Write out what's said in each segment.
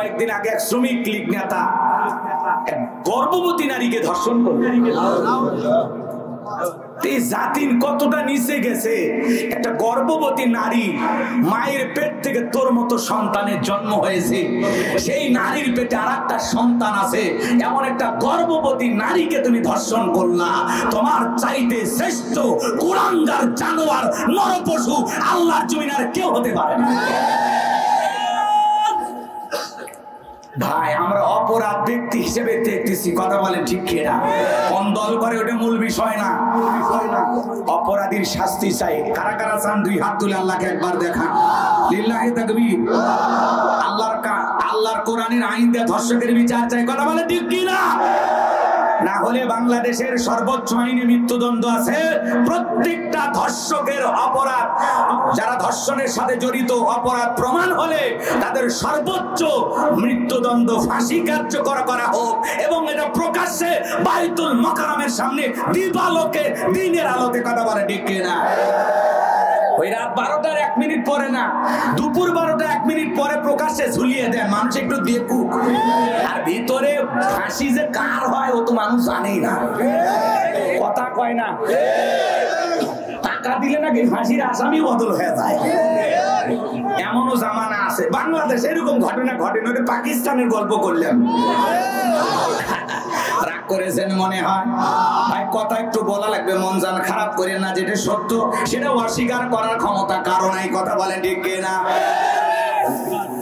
কয়েকদিন আগে এক শ্রমিক লীগ নেতা গর্ভবতী নারীকে ধর্ষণ করল। এই জাতির কতটা নিচে গেছে। একটা গর্ভবতী নারী, মায়ের পেট থেকে তোর মতো সন্তানের জন্ম হয়েছে, সেই নারীর পেটে আর একটা সন্তান আছে, এমন একটা গর্ভবতী নারীকে তুমি ধর্ষণ করলা। তোমার চাইতে শ্রেষ্ঠ কুলাঙ্গার জানোয়ার নরপশু আল্লাহর জমিনে আর কেউ হতে পারে না। ভাই, আমরা অপরাধ ব্যক্তি হিসেবে দেখতেছি, কথা বলেন ঠিক কিনা? কোন দল করে ওটা মূল বিষয় না। অপরাধীর শাস্তি চাই। কারা কারা চান দুই হাত তুলে আল্লাহকে একবার দেখান। লিল্লাহি তাকবীর। আল্লাহর কোরআনের আইন দিয়ে ধর্ষকের বিচার চাই, কথা বলেন ঠিক কিনা? না হলে বাংলাদেশের সর্বোচ্চ আইনে মৃত্যুদণ্ড আছে। প্রত্যেকটা ধর্ষকের অপরাধ, যারা ধর্ষণের সাথে জড়িত অপরাধ প্রমাণ হলে তাদের সর্বোচ্চ মৃত্যুদণ্ড ফাঁসি কার্যকর করা হোক, এবং এটা প্রকাশ্যে বাইতুল মোকাররমের সামনে দিবালোকে দিনের আলোতে, কথা বলে ঠিক কিনা? ওই রাত 12টার 1 মিনিট পরে না, দুপুর 12টা 1 মিনিট পরে প্রকাশ্যে ঝুলিয়ে দেন, মানুষ একটু দেখুক। আর ভিতরে ফাঁসি যে কার হয় ও তো মানুষ জানেই না, কথা কয় না। টাকা দিলে নাকি ফাঁসির আসামি বদল হয়ে যায়, এমনও জামানা আছে। বাংলাদেশ এরকম ঘটনা ঘটে না, পাকিস্তানের গল্প করলাম। রাগ করেছেন মনে হয়? ভাই, কথা একটু বলা লাগবে, মন জান খারাপ করেন না। যেটা সত্য সেটা অস্বীকার করার ক্ষমতা কারণ এই, কথা বলেন ঠিক কিনা?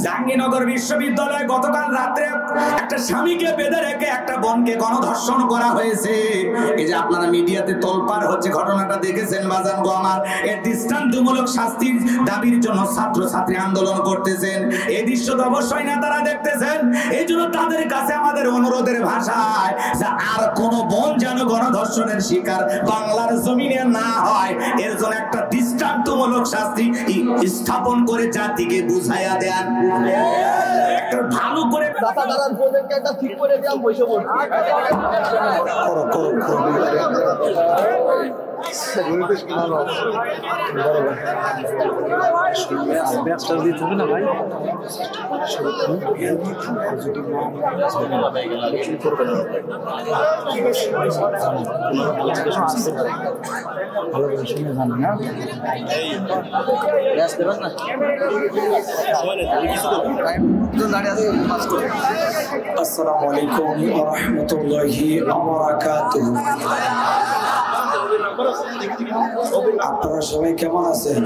জাহাঙ্গীরনগর বিশ্ববিদ্যালয়ে গতকাল রাত্রে একটা স্বামীকে বেঁধে রেখে একটা বোনকে গণধর্ষণ করা হয়েছে। এই যে আপনারা মিডিয়াতে তোলপাড় হচ্ছে, ঘটনাটা দেখেছেন বাজান গো আমার। এর দৃষ্টান্তমূলক শাস্তির দাবির জন্য ছাত্রছাত্রী আন্দোলন করতেছেন। এই দৃশ্য তো অবশ্যই না তারা দেখতেছেন। এই জন্য তাদের কাছে আমাদের অনুরোধের ভাষায় যে আর কোন বোন যেন গণধর্ষণের শিকার বাংলার জমিনে না হয়, এর জন্য একটা দৃষ্টান্তমূলক শাস্তি স্থাপন করে জাতিকে বুঝাইয়া দেন। একটা ভালো করে ঠিক করে দিলাম, বসে করো। ব্যবসা দিতে হবে না ভাই। আসসালামু আলাইকুম ওয়া রাহমাতুল্লাহি ওয়া বারাকাতুহু। আপনারা সবাই কেমন আছেন?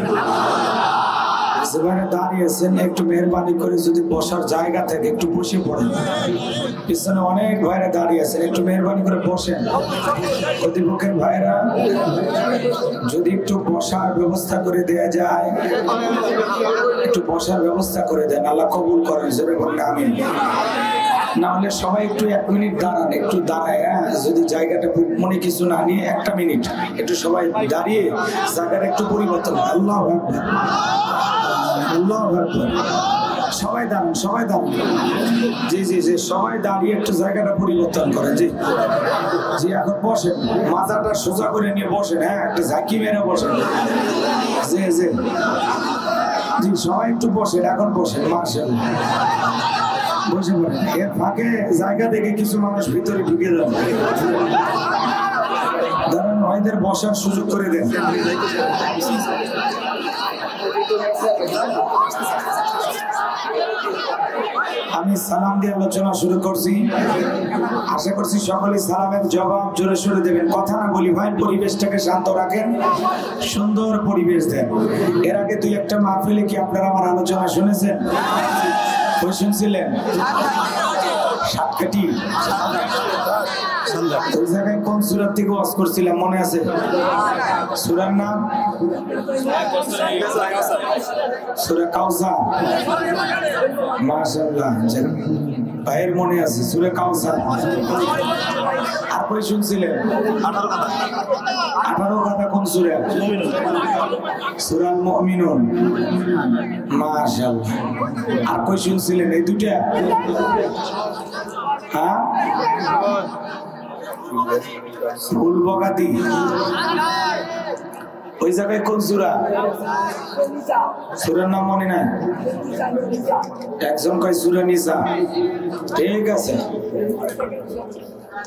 যেখানে দাঁড়িয়ে আছেন একটু মেহরবানি করে যদি বসার জায়গা থেকে একটু বসে পড়েন। পিছনে অনেক ভাইরা দাঁড়িয়ে আছেন, একটু মেহরবানি করে বসেন। প্রতিপক্ষের ভাইরা যদি একটু বসার ব্যবস্থা করে দেয়া যায়, একটু বসার ব্যবস্থা করে দেন, আল্লাহ কবুল করেন। জোরে বলেন আমিন। না হলে সবাই একটু 1 মিনিট দাঁড়ান, একটু দাঁড়ায়, যদি জায়গাটা মনে কিছু না নিয়ে 1টা মিনিট একটু সবাই দাঁড়িয়ে জায়গাটা একটু পরিবর্তন। আল্লাহু আকবার, আল্লাহু আকবার। সবাই দাঁড়ান, সবাই দাঁড়ান। জি জি জি, সবাই দাঁড়িয়ে একটু জায়গাটা পরিবর্তন করেন। জি জি, এখন বসেন, মাথাটা সোজা করে নিয়ে বসেন। হ্যাঁ, একটা ঝাঁকি মেরে বসেন। জি জি জি, সবাই একটু বসেন, এখন বসেন। মাশাআল্লাহ, বসে পড়েন। এর ফাঁকে জায়গা দেখে কিছু মানুষ ভিতরে ঢুকে যাবে, দাঁড়ান, ভাইদের বসার সুযোগ করে দেন। আমি সালাম দিয়ে আলোচনা শুরু করছি। আশা করছি সকলে সালামের জবাব জোরে সোরে দেবেন। কথা না বলি ভাই, পরিবেশটাকে শান্ত রাখেন, সুন্দর পরিবেশ দেন। এর আগে 2-1টা মাহফিলে কি আপনারা আমার আলোচনা শুনেছেন? শুনছিলেন? সাতকাটি ওই জায়গায় কোন সূরা থেকে ওয়াজ করছিলাম মনে আছে? সূরার নাম সূরা কাউসার। মাশাআল্লাহ, ভাইয়ের মনে আছে সূরা কাউসার। আর কই শুনছিলেন? 18 কথা কোন সূরা? সূরা মুমিনুন। মাশাআল্লাহ। আর কই শুনছিলেন? এই দুইটা? হ্যাঁ, ফুল বগাতি। ওই জায়গায় কোন সূরা? সূরার নাম মনে নাই? একজন কয় সূরা নিসা। ঠিক আছে,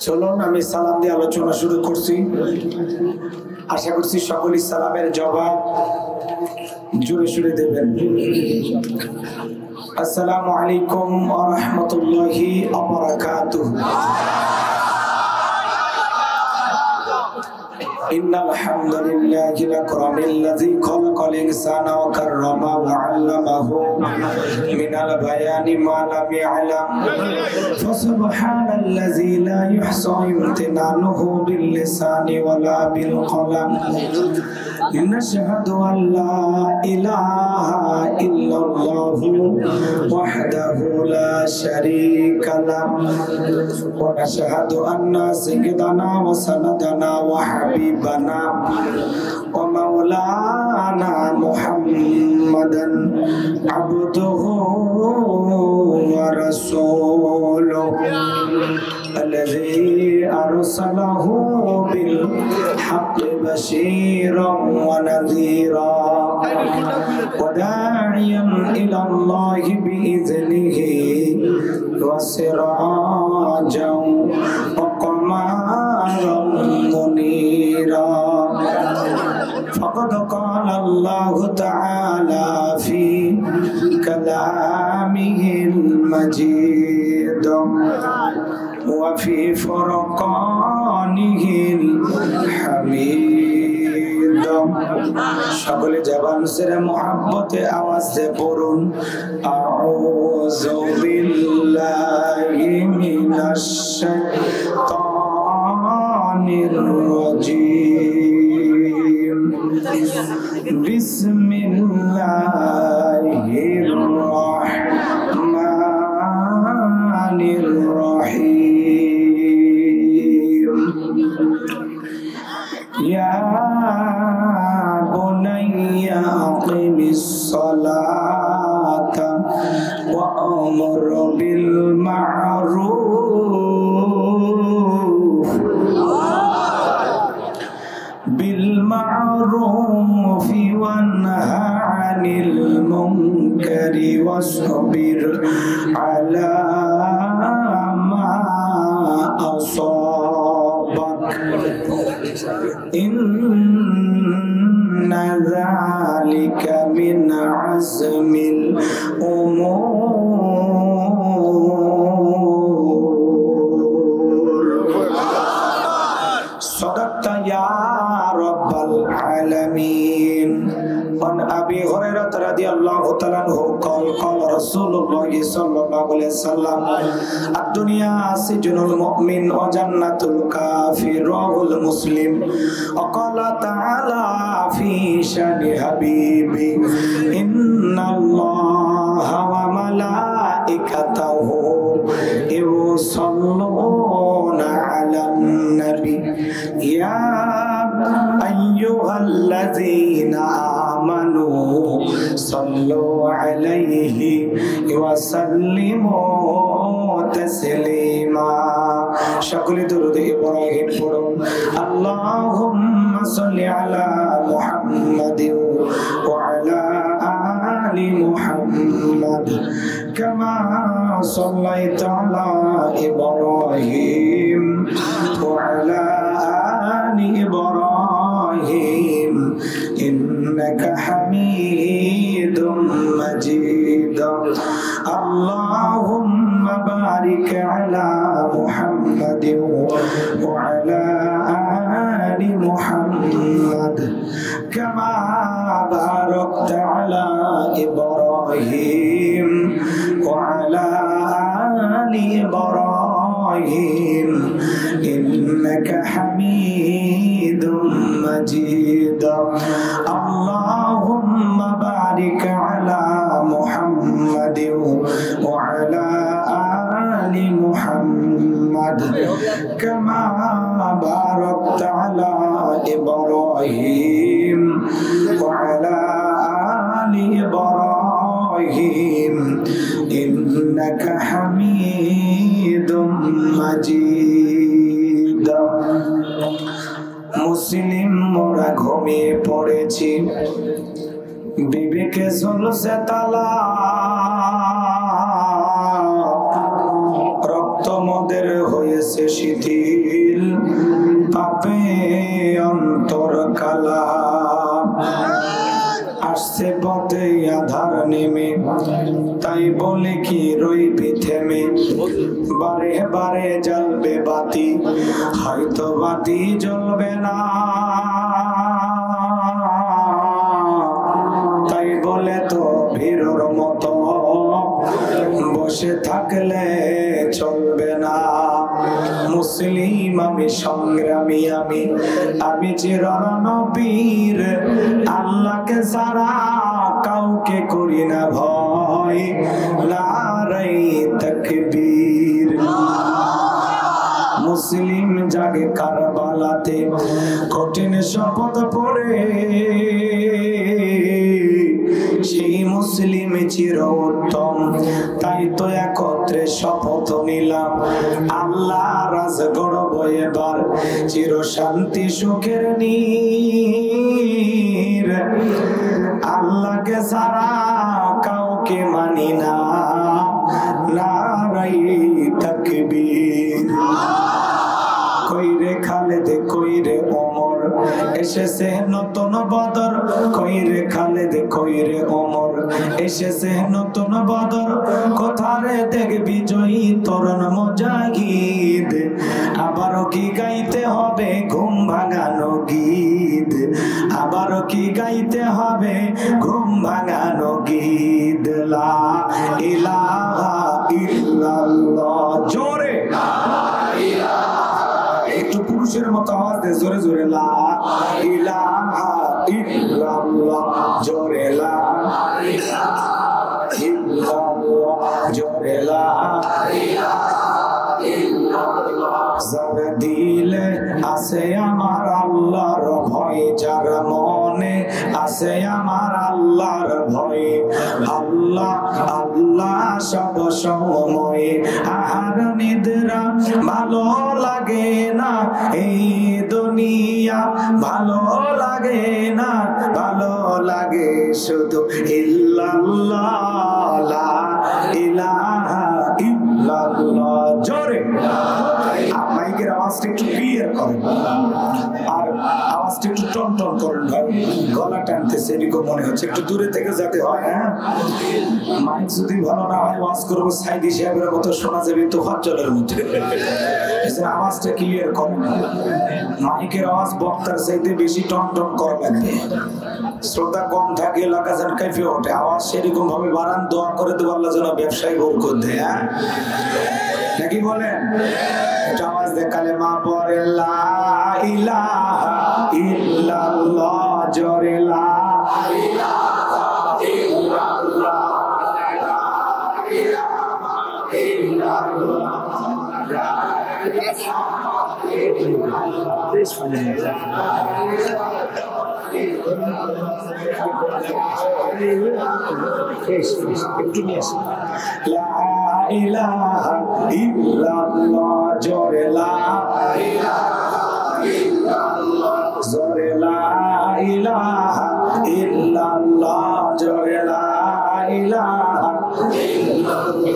চলুন আমি সালাম দিয়ে আলোচনা শুরু করছি। আশা করছি সকলেই সালামের জবাব জোরে সুরে দেবেন। আসসালামু আলাইকুম ওয়া রাহমাতুল্লাহি ওয়া বারাকাতুহু। ইন্নাল হামদুলিল্লাহি লাকরামিল্লাযী খালাকাল ইনসানা ওয়া কাররামা ওয়া 'আল্লামাহু মিনাল বায়ানি মা লাম ইয়া'লাম। ফাসুবহানাল্লাযী লা ইহসা ইমতিনানুহু বিল লিসানি ওয়া লা বিল কলাম। নাশহাদু আল লা ইলাহা ইল্লাল্লাহু ওয়াহদাহু লা শারীকা লাহু ওয়া নাশহাদু আন্না সাইয়্যিদানা ওয়া সানাদানা ওয়া হাবিবানা ওয়া মাওলানা মুহাম্মাদান আবদুহু ওয়া রাসূলুহু الذي أرسله بالحق بشيرا ونذيرا وداعيا إلى الله بإذنه وسراجا وقمرا منيرا فقد قال الله تعالى في كلامه المجيد وفي فرقانه الحميد। সকলে জবান ছেড়ে মুহাব্বতে আওয়াজ দিয়ে পড়ুন আউযু বিল্লাহি মিনাশ শাইতানির রাজীম বিসমিল্লাহির রাহমানির রাহিম। ইয়া বুনাইয়া আকিমিস সালাতা ওয়া আমর বিল মা'রুফ ওয়া নাহা আনিল মুনকারি ওয়াসবির আলা মা আসাবাক ইন্না যালিকা মিন আজমিল উমুর। সাদাকতা ইয়া রাব্বাল আলামিন। عن أبي هريرة رضي الله تعالى عنه قال قال رسول الله صلى الله عليه وسلم الدنيا سجن المؤمن وجنة الكافر رواه مسلم وقال تعالى في شأن حبيبي إن الله وملائكته يصلون على النبي يا أيها الذين آمنوا صلوا عليه وسلموا تسليما। সকলে দরুদ ইব্রাহিম পড়ুন। আল্লাহুম্মা সাল্লি আলা মুহাম্মাদিন ওয়া আলা আলি মুহাম্মাদ কামা সাল্লাইতা আলা ইব্রাহিম ওয়া আলা আলি ইব্রাহিম ইন্নাকা হামিদুম মাজিদ। আল্লাহুম্মা বারিক আলা মুহাম্মাদিন ওয়া আলা আলি মুহাম্মাদ কামা বারাকতা আলা ইব্রাহিম ওয়া আলা আলি ইব্রাহিম ইন্নাকা হামিদুম মাজিদ। আল্লাহুম্মা বারিক আলা মুহাম্মাদিন ওয়া আলা আলি মুহাম্মাদ কামা বারাকতা আলা ইব্রাহিম ওয়া আলা আলি ইব্রাহিম ইন্নাকা হামিদুম মাজিদ। মুসলিম মোরা ঘুম ঘুমিয়ে পড়েছি, বিবেকে ঝুলছে তালা, রক্ত মোদের হয়েছে শিথিল, পাপে অন্তর কালা। আসছে পথে আধার নেমে, তাই বলে কি রইবি থেমে, বারে বারে জ্বলবে বাতি, হয়তো বাতি জ্বলবে না, তাই বলে তো ভিড়র মতো বসে থাকলে চলবে না। মুসলিম আমি, সংগ্রামী আমি, আমি চিরনবীর, আল্লাহকে ছাড়া কাউকে করি না ভয়, নারায়ে তাকবীর। মুসলিম জাগে কারবালাতে, কঠিন শপথ পড়ে, সেই মুসলিম চির উত্তম, তাই তো একত্রে শপথ নিলাম, আল্লাহ রাজ গড়ব এবার, চির শান্তি সুখের নীর, আল্লাহকে ছাড়া কাউকে মানি না, নারায়ে তাকবীর। কইরে খালেদ কইরে ওমর, এসেছে নতুন বদর, কইরে খালেদ কইরে ওমর, এসেছে নতুন বদর, কোথারে দেখবি জয়ী তরুণ মুজাহিদ, আবারও কি গাইতে হবে ঘুম ভাঙানো গীত, আবারও কি গাইতে হবে ঘুম ভাঙানো গীত, লা ইলাহা ইল্লাল্লাহ, জোরে একটু পুরুষের মতো আওয়াজ দে, জোরে জোরে, লা ইলাহা ইল্লাল্লাহ, জোরে লা ইলাহা ইল্লাল্লাহ, জোরে লা ইলাহা ইল্লাল্লাহ। যার দিলে আছে আমার আল্লাহর ভয়, যার মনে আছে আমার আল্লাহর ভয়, আল্লাহ আল্লাহ সব সময়, আহার নিদ্রা ভালো লাগে না, এই দুনিয়া ভালো লাগে না, ভালো লাগে শুধু ইল্লাল্লাহ, লা ইলাহা ইল্লাল্লাহ, জোরে। মাইকের আওয়াজটা একটু ক্লিয়ার করেন, আর আওয়াজটা একটু টন টন করেন ভাই, গলা টানতেছে এরকম মনে হচ্ছে, একটু দূরে থেকে যাতে হয়। হ্যাঁ, মাইক যদি ভালো না হয়, ওয়াজ করবো সাইদি সাহেবের মতো শোনা যাবে তোফাজ্জলের মধ্যে, আওয়াজটা ক্লিয়ার করেন। মাইকের আওয়াজ বক্তার চাইতে বেশি টন টন করা লাগবে, শ্রোতা কম থাকে, এলাকা যেন কাইফে ওঠে, আওয়াজ সেরকম ভাবে বাড়ান, দোয়া করে দেবো আল্লাহ যেন ব্যবসায়ী বরকত দেয়। হ্যাঁ নাকি বলেন? এটা আওয়াজ দিয়ে কালেমা পড়ে, লা ইলাহা ইল্লাল্লাহ, জোরে লা ইলাহা ইল্লাল্লাহ, লা ইলাহা ইল্লাল্লাহ, লা একটু নিয়ে আসি, লা ইলাহা ইল্লাল্লাহ, জোরে লা ইলাহা ইল্লাল্লাহ, জোরে লা ইলাহা ইল্লাল্লাহ, জোরে লা ইলাহা ইল্লাল্লাহ।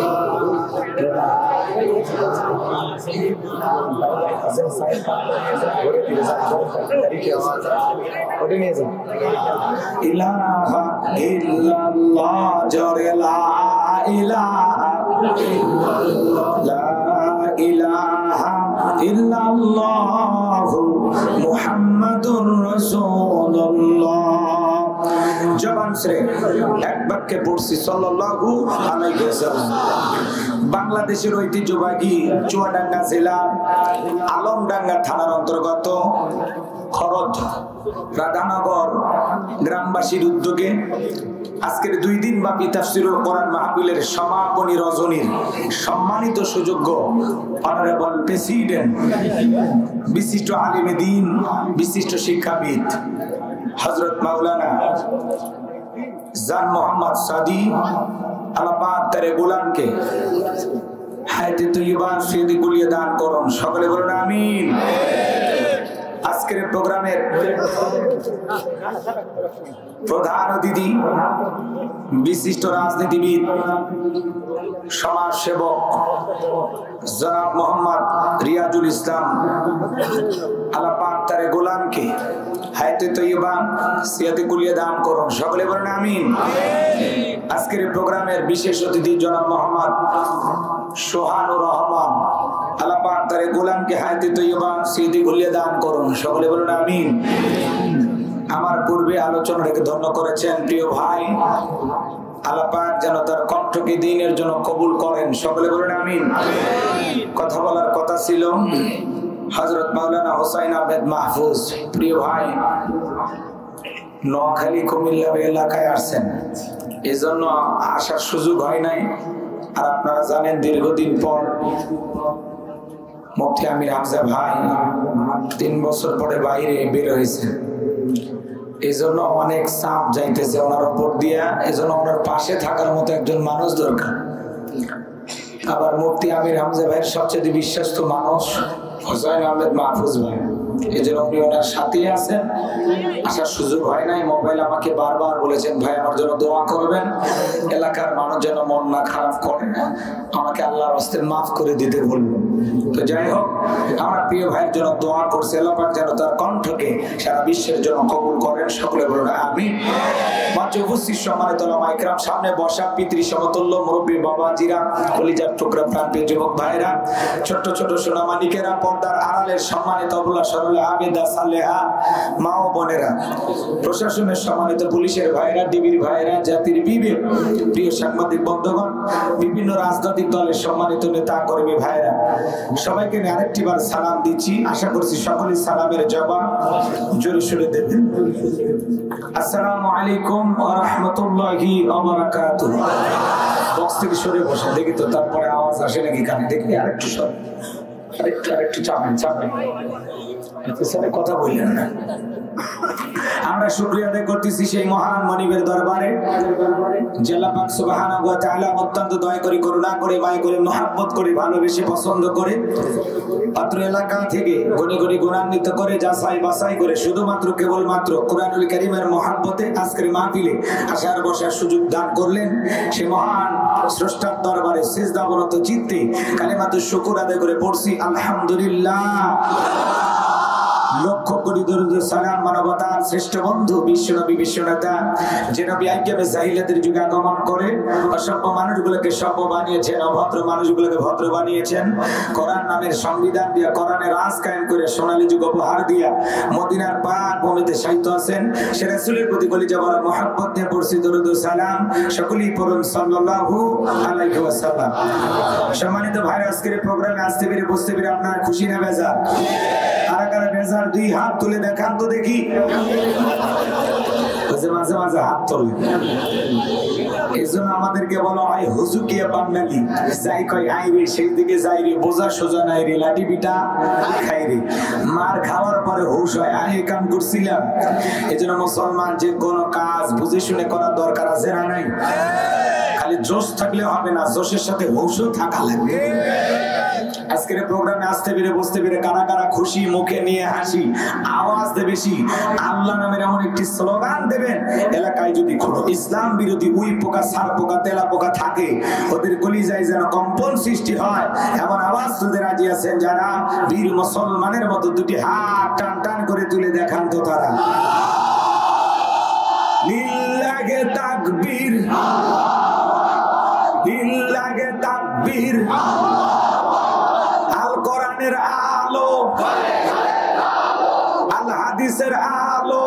ইলাহা ইল্লাল্লাহ, জোরে লা ইলাহা ইল্লাল্লাহ, লা ইলাহা ইল্লাল্লাহ, মুহাম্মাদুর রাসূলুল্লাহ। জবান ছেড়ে এক বাক্যে পড়ছি সাল্লাল্লাহু আলাইহি ওয়াসাল্লাম। বাংলাদেশের ঐতিহ্যবাহী চুয়াডাঙ্গা জেলার আলমডাঙ্গা থানার অন্তর্গত খরচ রাধানগর গ্রামবাসীর উদ্যোগে আজকের 2 দিন ব্যাপী তাফসীরুল কোরআন মাহফিলের সমাপনী রজনীর সম্মানিত সুযোগ্য অনারেবল প্রেসিডেন্ট, বিশিষ্ট আলিমে দ্বীন, বিশিষ্ট শিক্ষাবিদ হযরত মাওলানা জান মোহাম্মদ সাদি আল্লাহ পাক তার গোলামকে হায়াতে তৈয়বা ফিরে গুলিয়ে দান করুন, সকলে বলুন আমিন। আজকের প্রোগ্রামের প্রধান অতিথি বিশিষ্ট রাজনীতিবিদ সমাজ সেবক জনাব মোহাম্মদ রিয়াজুল ইসলাম, আল্লাহ পাক তার গোলামকে হায়াতে তৈয়বা সিয়াতে কুলিয়া দান করুন, সকলে বলেন আমিন। আজকের প্রোগ্রামের বিশেষ অতিথি জনাব মোহাম্মদ সোহানুর রহমান, আল্লাহ পাক তার গোলামকে হায়াতে তৈয়বা সিয়াতে কুলিয়া দান করুন, সকলে বলেন আমিন। আমার পূর্বে আলোচনা রেখে ধন্য করেছেন প্রিয় ভাই, আল্লাহ পাক যেন তার কণ্ঠকে দ্বীনের জন্য কবুল করেন, সকলে বলেন আমিন। কথা বলার কথা ছিল হযরত মাওলানা হুসাইন আহমেদ মাহফুজ, প্রিয় ভাই নোয়াখালী কুমিল্লা এলাকায় আসছেন, এজন্য আসার সুযোগ হয় নাই। আর আপনারা জানেন দীর্ঘদিন পর মুফতি আমির হামজা ভাই 3 বছর পরে বাইরে বের হয়েছে, এই জন্য অনেক চাপ যাইতেছে ওনার উপর দিয়া, এজন্য ওনার পাশে থাকার মতো একজন মানুষ দরকার। আবার মুফতি আমির হামজা ভাইয়ের সবচেয়ে বিশ্বস্ত মানুষ হুসাইন আহমেদ মাহফুজ ভাই, এই জন্য উনি ওনার সাথেই আছেন, আসার সুযোগ হয় নাই। মোবাইল আমাকে বারবার বলেছেন ভাই আমার জন্য দোয়া করবেন, এলাকার মানুষ যেন মন না খারাপ করে, আমাকে আল্লাহর হস্তে মাফ করে দিতে বলবেন। তো যাই হোক, আমার প্রিয় ভাইয়ের জন্য দোয়া করছে, আল্লাহ পাক যেন তার কণ্ঠকে সারা বিশ্বের জন্য কবুল করেন, সকলে বলুন আমিন। মঞ্চে উপস্থিত সম্মানিত ওলামা ইকরাম, সামনে বসা পিতৃ সমতুল্য মুরব্বী বাবাজিরা, কলিজার টুকরা প্রান্তীয় যুবক ভাইরা, ছোট্ট ছোট সোনামানিকেরা, পর্দার আড়ালের সম্মানিত অবলা সরলা আবেদা সালেহা মা ও বোনেরা, প্রশাসনের সম্মানিত পুলিশের ভাইরা, ডিবির ভাইরা, জাতির বিবেক, প্রিয় সাংবাদিক বন্ধুগণ, বিভিন্ন রাজনৈতিক দলের সম্মানিত নেতা কর্মী ভাইরা, সবাইকে আরেকটি বার সালাম দিচ্ছি। আশা করছি সকলেই সালামের জবাব জোরে সোরে দেবেন। আসসালামু আলাইকুম ওয়া রাহমাতুল্লাহি ওয়া বারাকাতুহু। বক্স থেকে সরে বসে দেখি তো, তারপরে আওয়াজ আসে নাকি কানে, দেখি আরেকটু সরে, আরেকটু চাপেন কথা বললেন না। আমরা শুকরিয়া আদায় করতেছি সেই মহান মনিবের দরবারে, যে আল্লাহ পাক সুবহানাহু ওয়া তাআলা অত্যন্ত দয়া করে, করুণা করে, মায়া করে, মহব্বত করে, ভালোবেসে, পছন্দ করে পাত্র এলাকা থেকে গণি গণি গুণান্বিত করে, যাচাই বাছাই করে, শুধুমাত্র কেবলমাত্র কোরআনুল কারীমের মহব্বতে আজকের মাহফিলে আসার বসার সুযোগ দান করলেন। সে মহান স্রষ্টার দরবারে সিজদাবনত চিত্তে কালিমাতুশ শুকর আদায় করে পড়ছি আলহামদুলিল্লাহ। লক্ষ কোটি দরুদ সালাম মানবতার শ্রেষ্ঠ বন্ধু বিশ্বনবী বিশ্বনেতা, যে নবী আইয়ামে জাহিলিয়াতের যুগে আগমন করে অসভ্য মানুষগুলোকে সভ্য বানিয়েছেন, অভদ্র মানুষগুলোকে ভদ্র বানিয়েছেন, কোরআন নামের সংবিধান দিয়া, কোরআনের রাজ কায়েম করে, সোনালী যুগ উপহার দিয়া মদিনার পাক ভূমিতে সাহিত্য আছেন। সে রাসূলের প্রতি কলিজা ভরা মহব্বত নিয়ে পড়ছি দরুদ সালাম, সকলেই পড়ুন সাল্লাল্লাহু আলাইহি ওয়াসাল্লাম। সম্মানিত ভাই, আজকের প্রোগ্রামে আসতে পেরে, বসতে পেরে আপনারা খুশি না বেজার? কারা কারা বেজার দুই হাত তুলে দেখান তো দেখি। মাঝে মাঝে হাত তোলে, এই জন্য আমাদেরকে বলা হয় হুজুকিয়া বাঙালি, যাই কয় আই রে সেই দিকে যাই রে, বোঝা সোজা নাই রে, লাঠি পিটা খাই রে, মার খাওয়ার পরে হুশ হয় আমি কাম করছিলাম। এই জন্য মুসলমান যে কোনো কাজ বুঝে শুনে করার দরকার আছে না নাই? খালি জোশ থাকলে হবে না, জোশের সাথে হুশও থাকা লাগবে। আজকের প্রোগ্রামে আসতে পেরে, বসতে পেরে কারা কারা খুশি, মুখে নিয়ে হাসি, আওয়াজ দেবে বেশি, আল্লাহ নামের এমন একটি স্লোগান দেবেন, এলাকায় যদি কোনো ইসলাম বিরোধী উই পোকা, সার পোকা, তেলা পোকা থাকে, ওদের কলিজায় যেন কম্পন সৃষ্টি হয়, এমন আওয়াজ তুলতে রাজি আছেন যারা? বীর মুসলমানের মতো দুটি হাত টান টান করে তুলে দেখান তো তারা। লিল্লাহে তাকবীর, লিল্লাহে তাকবীর। আল কোরআনের আলো, আল হাদিসের আলো,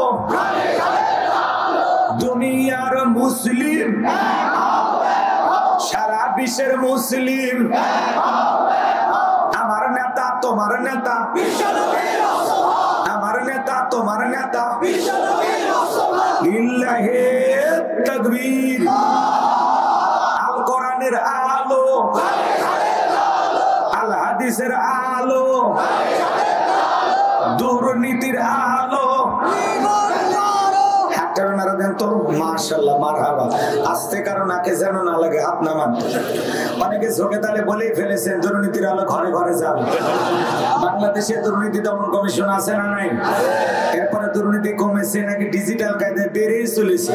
দুনিয়ার মুসলিম, সারা বিশ্বের মুসলিম। আমার নেতা তোমার নেতা, আমার নেতা তোমার নেতা। লিল্লাহে তাকবীর। আল কোরআনের আলো, আল হাদিসের আলো, দুর্নীতির আলো, একটা নারা দেন তো, মাশাআল্লাহ, মারহাবা। আস্তে কারো নাকে যেন না লাগে, হাত নামান। অনেকে ঝোঁকে তালে বলেই ফেলেছেন দুর্নীতির আলো ঘরে ঘরে যান। বাংলাদেশে দুর্নীতি দমন কমিশন আছে না নাই? এরপরে দুর্নীতি কমেছে নাকি ডিজিটাল কায়দায় বেড়েই চলেছে?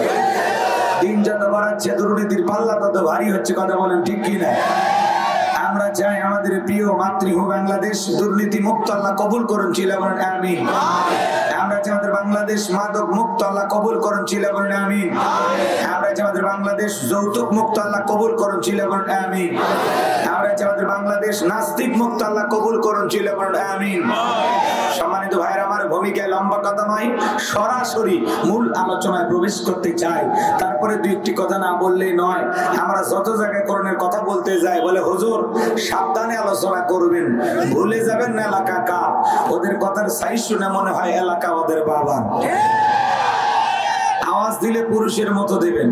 দিন যত বাড়াচ্ছে দুর্নীতির পাল্লা তত ভারী হচ্ছে, কথা বলেন ঠিক কি না? আমরা চাই আমাদের প্রিয় মাতৃভূমি বাংলাদেশ দুর্নীতি মুক্ত আল্লাহ কবুল করুন, চিল্লা বলেন আমিন। আমরা চাই আমাদের বাংলাদেশ মাদক মুক্ত আল্লাহ কবুল করুন, চিল্লা বলেন আমিন। আমরা চাই আমাদের বাংলাদেশ যৌতুক মুক্ত আল্লাহ কবুল করুন, চিল্লা বলেন আমিন। আমরা চাই আমাদের বাংলাদেশ নাস্তিক মুক্ত আল্লাহ কবুল করুন, চিল্লা বলেন আমিন। সম্মানিত ভাইরা, আমার ভূমিকায় লম্বা কথা নয়, সরাসরি মূল আলোচনায় প্রবেশ করতে চাই। তারপরে দুই একটি কথা না বললেই নয়। আমরা যত জায়গায় করণের কথা বলতে যাই, বলে হুজুর সাবধানে আলোচনা করবেন, ভুলে যাবেন না এলাকা কার। ওদের কথার সাইজ শুনে মনে হয় এলাকা ওদের বাবার। আওয়াজ দিলে পুরুষের মতো দেবেন,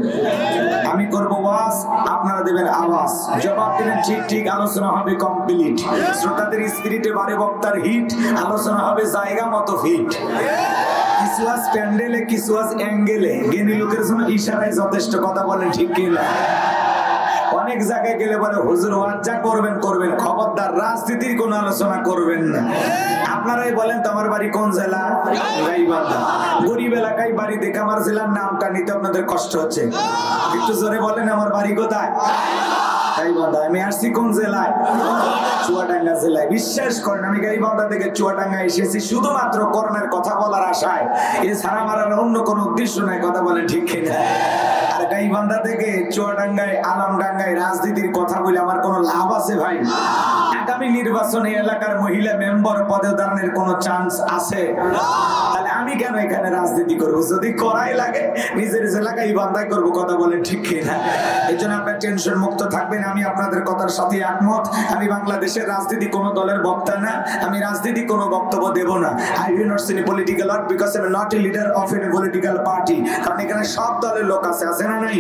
আমি করব ওয়াজ, আপনারা দেবেন আওয়াজ, জবাব দিবেন ঠিক ঠিক, আলোচনা হবে কমপ্লিট। শ্রোতাদের স্পিরিটে বাড়ে বক্তার হিট, আলোচনা হবে জায়গা মতো ফিট। কিছু আজ প্যান্ডেলে, কিছু আজ অ্যাঙ্গেলে, জ্ঞানী লোকের জন্য ইশারায় যথেষ্ট, কথা বলেন ঠিক কিনা? অনেক জায়গায় গেলে বলে হুজুর ওয়াজ যা করবেন করবেন, খবরদার রাজনীতির কোন আলোচনা করবেন না। আপনারাই বলেন তো আমার বাড়ি কোন জেলা? গাইবান্ধা। গরিব এলাকায় বাড়ি দেখে আমার জেলার নামটা নিতে আপনাদের কষ্ট হচ্ছে, একটু জোরে বলেন আমার বাড়ি কোথায়? গাইবান্ধা। আমি আসছি কোন জেলায়? চুয়াডাঙ্গা জেলায়। বিশ্বাস করেন আমি গাইবান্ধা থেকে চুয়াডাঙ্গা এসেছি শুধুমাত্র করোনার কথা বলার আশায়, এছাড়া আমার অন্য কোনো উদ্দেশ্য নাই, কথা বলেন ঠিক কিনা? আর গাইবান্ধা থেকে চুয়াডাঙ্গায় আলমডাঙ্গায় রাজনীতির কথা বলে আমার কোনো লাভ আছে ভাই? আগামী নির্বাচনে এলাকার মহিলা মেম্বার পদে দাঁড়ানোর কোনো চান্স আছে? তাহলে আমি কেন এখানে রাজনীতি করবো? যদি করাই লাগে নিজের এলাকায় বান্ধাই করবো, কথা বলেন ঠিক কিনা? এই জন্য আপনার টেনশন মুক্ত থাকবেন। আমি আপনাদের কথার সাথে একমত। আমি বাংলাদেশের রাজনীতি কোনো দলের বক্তা না, আমি রাজনীতি কোনো বক্তব্য দেব না। I will not say political word because I am not a leader of any political party. কারণ এখানে সব দলের লোক আছে, আছে না নাই?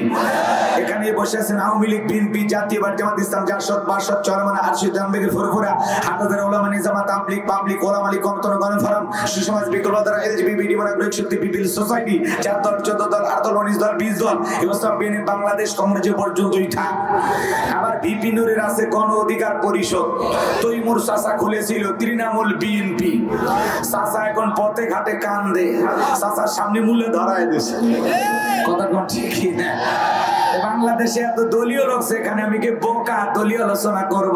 এখানে বসে আছেন আওয়ামী লীগ, বিএনপি, জাতীয় পার্টি, জামাত ইসলাম, জাসদ, বাসদ, চরমনা, আরশিদ, আহমেদ, ফুরফুরা, হাটাদের ওলামা নিজামা, তাবলিগ, পাবলিক, ওলামা লীগ, গণতন্ত্র, গণফোরাম, সুসমাজ, বিকল্পধারা, এলজিবিটি, মনোগ্রাহী শক্তি, পিপিল সোসাইটি, 4 দল, 14 দল, 8 দল, 19 দল, 20 দল, এবছর বিএনপি বাংলাদেশ কংগ্রেস পর্যন্তই থাক। আবার বিপি নুরের আছে গণ অধিকার পরিষদ, তৈমুর চাচা খুলেছিল তৃণমূল বিএনপি। চাচা এখন পথে ঘাটে কান্দে, চাচার সামনে মূলে ধরায় দিছে, কথা কোন ঠিক না? বাংলাদেশে এত দলীয় লোক, সেখানে আমি কি বোকা দলীয় আলোচনা করব?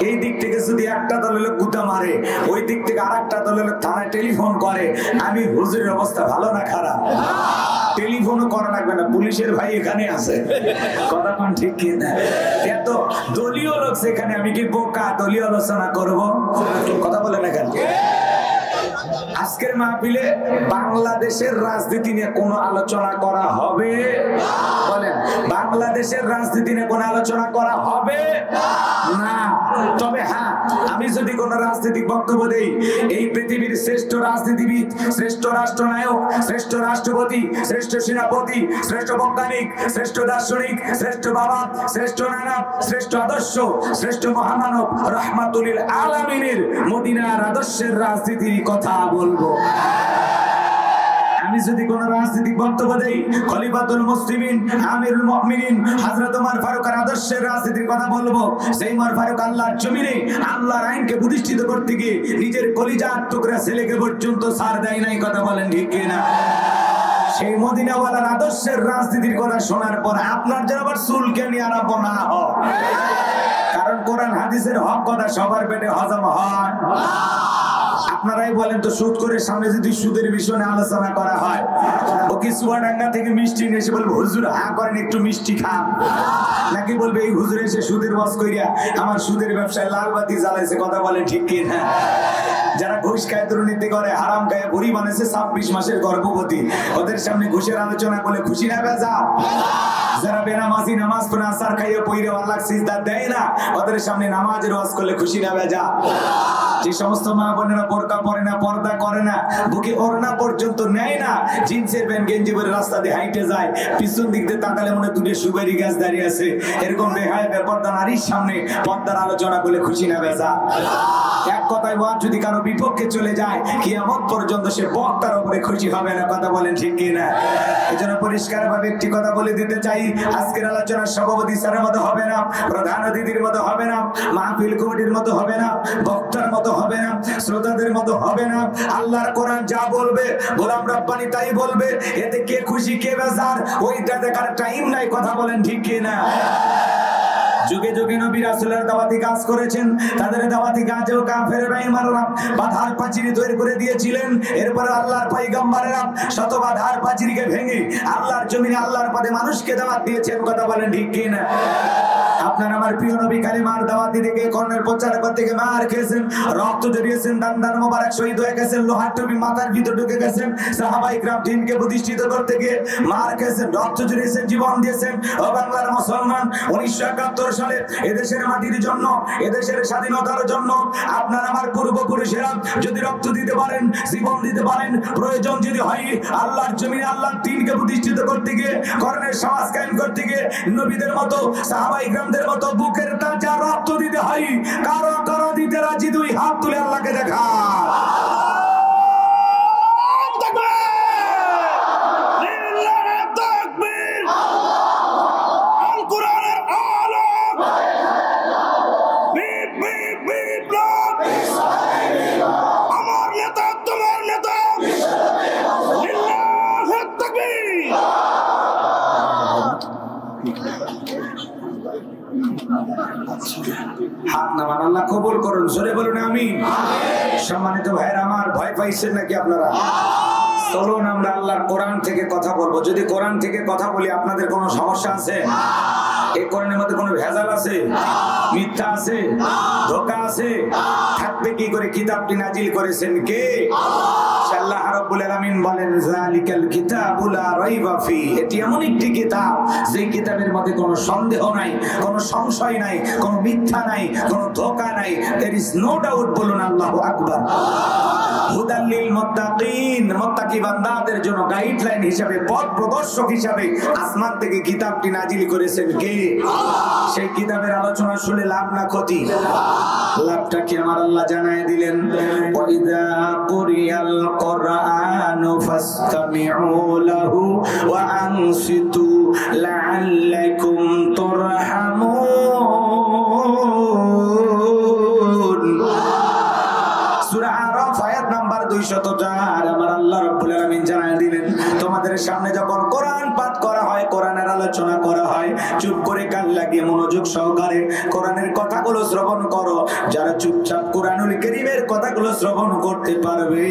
এই দিক থেকে যদি একটা দলের লোক গুতা মারে, ওই দিক থেকে আরেকটা দলের লোক থানায় টেলিফোন করে, আমি হুজুরের অবস্থা ভালো না খারাপ? টেলিফোনও করা লাগবে না, পুলিশের ভাই এখানে আছে, কথা কোন ঠিক কি না? এত দলীয় লোক, সেখানে আমি কি বোকা দলীয় আলোচনা করব? কথা বলেন এখানে। আজকের মাহফিলে বাংলাদেশের রাজনীতি নিয়ে কোনো আলোচনা করা হবে? বলেন, বাংলাদেশের রাজনীতি নিয়ে কোনো আলোচনা করা হবে না। তবে হ্যাঁ, আমি যদি কোনো রাজনৈতিক বক্তব্য দেই, এই পৃথিবীর শ্রেষ্ঠ রাজনীতিবিদ, শ্রেষ্ঠ রাষ্ট্রনায়ক, শ্রেষ্ঠ রাষ্ট্রপতি, শ্রেষ্ঠ সেনাপতি, শ্রেষ্ঠ বৈজ্ঞানিক, শ্রেষ্ঠ দার্শনিক, শ্রেষ্ঠ বাবা, শ্রেষ্ঠ নানা, শ্রেষ্ঠ আদর্শ, শ্রেষ্ঠ মহামানব রাহমাতুল লিল আলামিনের মদিনার আদর্শের রাজনীতির কথা বলবো। আমি যদি কোন রাজনৈতিক বক্তব্য দেই, খলিফাতুল মুসলিমিন, আমিরুল মুমিনিন হযরত ওমর ফারুকের আদর্শের রাজনীতির কথা বলবো। সেই ওমর ফারুক আল্লাহর জমিনে আল্লাহর আইনকে প্রতিষ্ঠিত করতে গিয়ে নিজের কলিজার টুকরা ছেলেকে পর্যন্ত ছাড় দেয় নাই, কথা বলেন ঠিক কিনা? সেই মদিনাওয়ালার আদর্শের রাজনীতির কথা শোনার পর আপনার যেন আবার চুলকে নিয়ে আরম্ভ না হয়, কারণ কোরআন হাদিসের হক কথা সবার পেটে হজম হয়। আপনারাই বলেন তো, সুদ করে সামনে যদি সুদের বিষয়ে আলোচনা করা হয়, ও কি চুয়াডাঙ্গা থেকে মিষ্টি নিয়ে এসে বলবে হুজুর হা করেন একটু মিষ্টি খান, নাকি বলবে এই হুজুর এসে সুদের ওয়াজ কইরা আমার সুদের ব্যবসায় লাল বাতি জ্বালাইছে, কথা বলেন ঠিক কি না? যারা ঘুষ খায়, দুর্নীতি করে, হারাম খায়, বুড়ি বানাইছে 26 মাসের গর্ভবতী, ওদের সামনে ঘুষের আলোচনা করলে খুশি না বেজা? যারা বেনামাজি, নামাজ পড়ে আসার খাইয়ে পইরে আল্লাহ সিজদা দেয় না, ওদের সামনে নামাজের ওয়াজ করলে খুশি না বেজা? যে সমস্ত মা বোনেরা বোরকা পরে না, পর্দা করে না, বুকে ওড়না পর্যন্ত নেয় না, জিন্সের প্যান্ট গেঞ্জি পরে রাস্তা দিয়ে হাইটে যায়, পিছন দিক দিয়ে তাকালে মনে দুটো সুপারি গাছ দাঁড়িয়ে আছে, এরকম বেহায়া বেপরদা নারীর সামনে পর্দার আলোচনা করলে খুশি না বেজা? এক কথায় ওয়াজ যদি কারো বিপক্ষে চলে যায়, কিয়ামত পর্যন্ত সে বক্তার উপরে খুশি হবে না। কথা বলেন ঠিক কি না? এজন্য পরিষ্কার ভাবে একটি কথা বলে দিতে চাই, আজকের আলোচনার সভাপতি স্যারের মতো হবে না, প্রধান অতিথির মতো হবে না, মাহফিল কমিটির মতো হবে না, বক্তার মতো হবে না, শ্রোতাদের মতো হবে না। আল্লাহর কোরআন যা বলবে, গোলাম রব্বানি তাই বলবে। এতে কে খুশি কে বেজার ওইটা দেখার টাইম নাই। কথা বলেন ঠিক কি না? যুগে যুগে নবী রাসূলের দাওয়াতি কাজ করেছেন, তাদের দাওয়াতি কাজেও কাফেররা ইমানরা বাধার পাঁচিল তৈরি করে দিয়েছিলেন। এরপর আল্লাহর পয়গম্বরেরা শত বাধার পাঁচিলকে ভেঙে আল্লাহর জমিনে আল্লাহর পথে মানুষকে দাওয়াত দিয়েছেন। কথা বলেন ঠিক কি না? আপনার আমার প্রিয় নবী কালিমার দাওয়াত দিতে গিয়ে কর্ণের প্রচার করতে গিয়ে মার খেয়েছেন, রক্ত জড়িয়েছেন, দান মোবারক শহীদ হয়ে গেছেন, লোহার টুপি মাথার ভিতর ঢুকে গেছেন, সাহাবায়ে কিরাম দ্বীনকে প্রতিষ্ঠিত করতে গিয়ে মার খেয়েছেন, রক্ত জড়িয়েছেন, জীবন দিয়েছেন। ও বাংলার মুসলমান, 1971 সালে এদেশের মাটির জন্য, এদেশের স্বাধীনতার জন্য আপনার আমার পূর্বপুরুষেরা যদি রক্ত দিতে পারেন, জীবন দিতে পারেন, প্রয়োজন যদি হয় আল্লাহর জমিনে আল্লাহর দ্বীনকে প্রতিষ্ঠিত করতে গিয়ে, কর্ণের সমাজ কায়েম করতে গিয়ে নবীদের মতো সাহাবায়ে কিরামদের মতো বুকের তাজা রক্ত দিতে হয়। কারো কারো দিতে রাজি, দুই হাত তুলে আল্লাহকে দেখা। হাত নামান, আল্লাহ কবুল করুন, জোরে বলুন আমিন। সম্মানিত ভাইরা আমার, ভয় পাইছেন নাকি আপনারা? চলুন আমরা আল্লাহর কোরআন থেকে কথা বলবো। যদি কোরআন থেকে কথা বলি আপনাদের কোনো সমস্যা আছে? এই কোরআনের মধ্যে কোনো ভেজাল আছে? মিথ্যা আছে? ধোঁকা আছে? থাকবে কি করে? কিতাবটি নাজিল করেছেন কে? আল্লাহ রাব্বুল আলামিন বলেন, যালিকাল কিতাবু লা রাইবা ফি। এটি এমন একটি কিতাব যে কিতাবের মধ্যে কোনো সন্দেহ নাই, কোনো সংশয় নাই, কোনো মিথ্যা নাই, কোনো ধোঁকা নাই। There is no doubt. বলুন আল্লাহু আকবার। হুদাল লিল মুত্তাকিন, মুত্তাকি বান্দাদের জন্য গাইডলাইন হিসেবে, পথ প্রদর্শক হিসেবে আসমান থেকে কিতাবটি নাজিল করেছেন কে? সেই কিতাবের আলোচনা শুনে লাভ না ক্ষতি? লাভটা কি আমার আল্লাহ জানায় দিলেন, ওয়াইদা কুরিয়াল কুরআনু ফাসতামিউ লাহু ওয়া আনসিতু লাআল্লাকুম তুরহামুন। সূরা আরাফ আয়াত নাম্বার 204। আমার আল্লাহ রাব্বুল আলামিন জানায় দিলেন, তোমাদের সামনে যখন কোরআন পাঠ করা হয়, কোরআনের আলোচনা করা হয়, চুপ করে কান লাগিয়ে মনোযোগ সহকারে কোরআনের কথাগুলো শ্রবণ করো। যারা চুপচাপ কোরআনুল কারীমের কথাগুলো শ্রবণ করতে পারবে,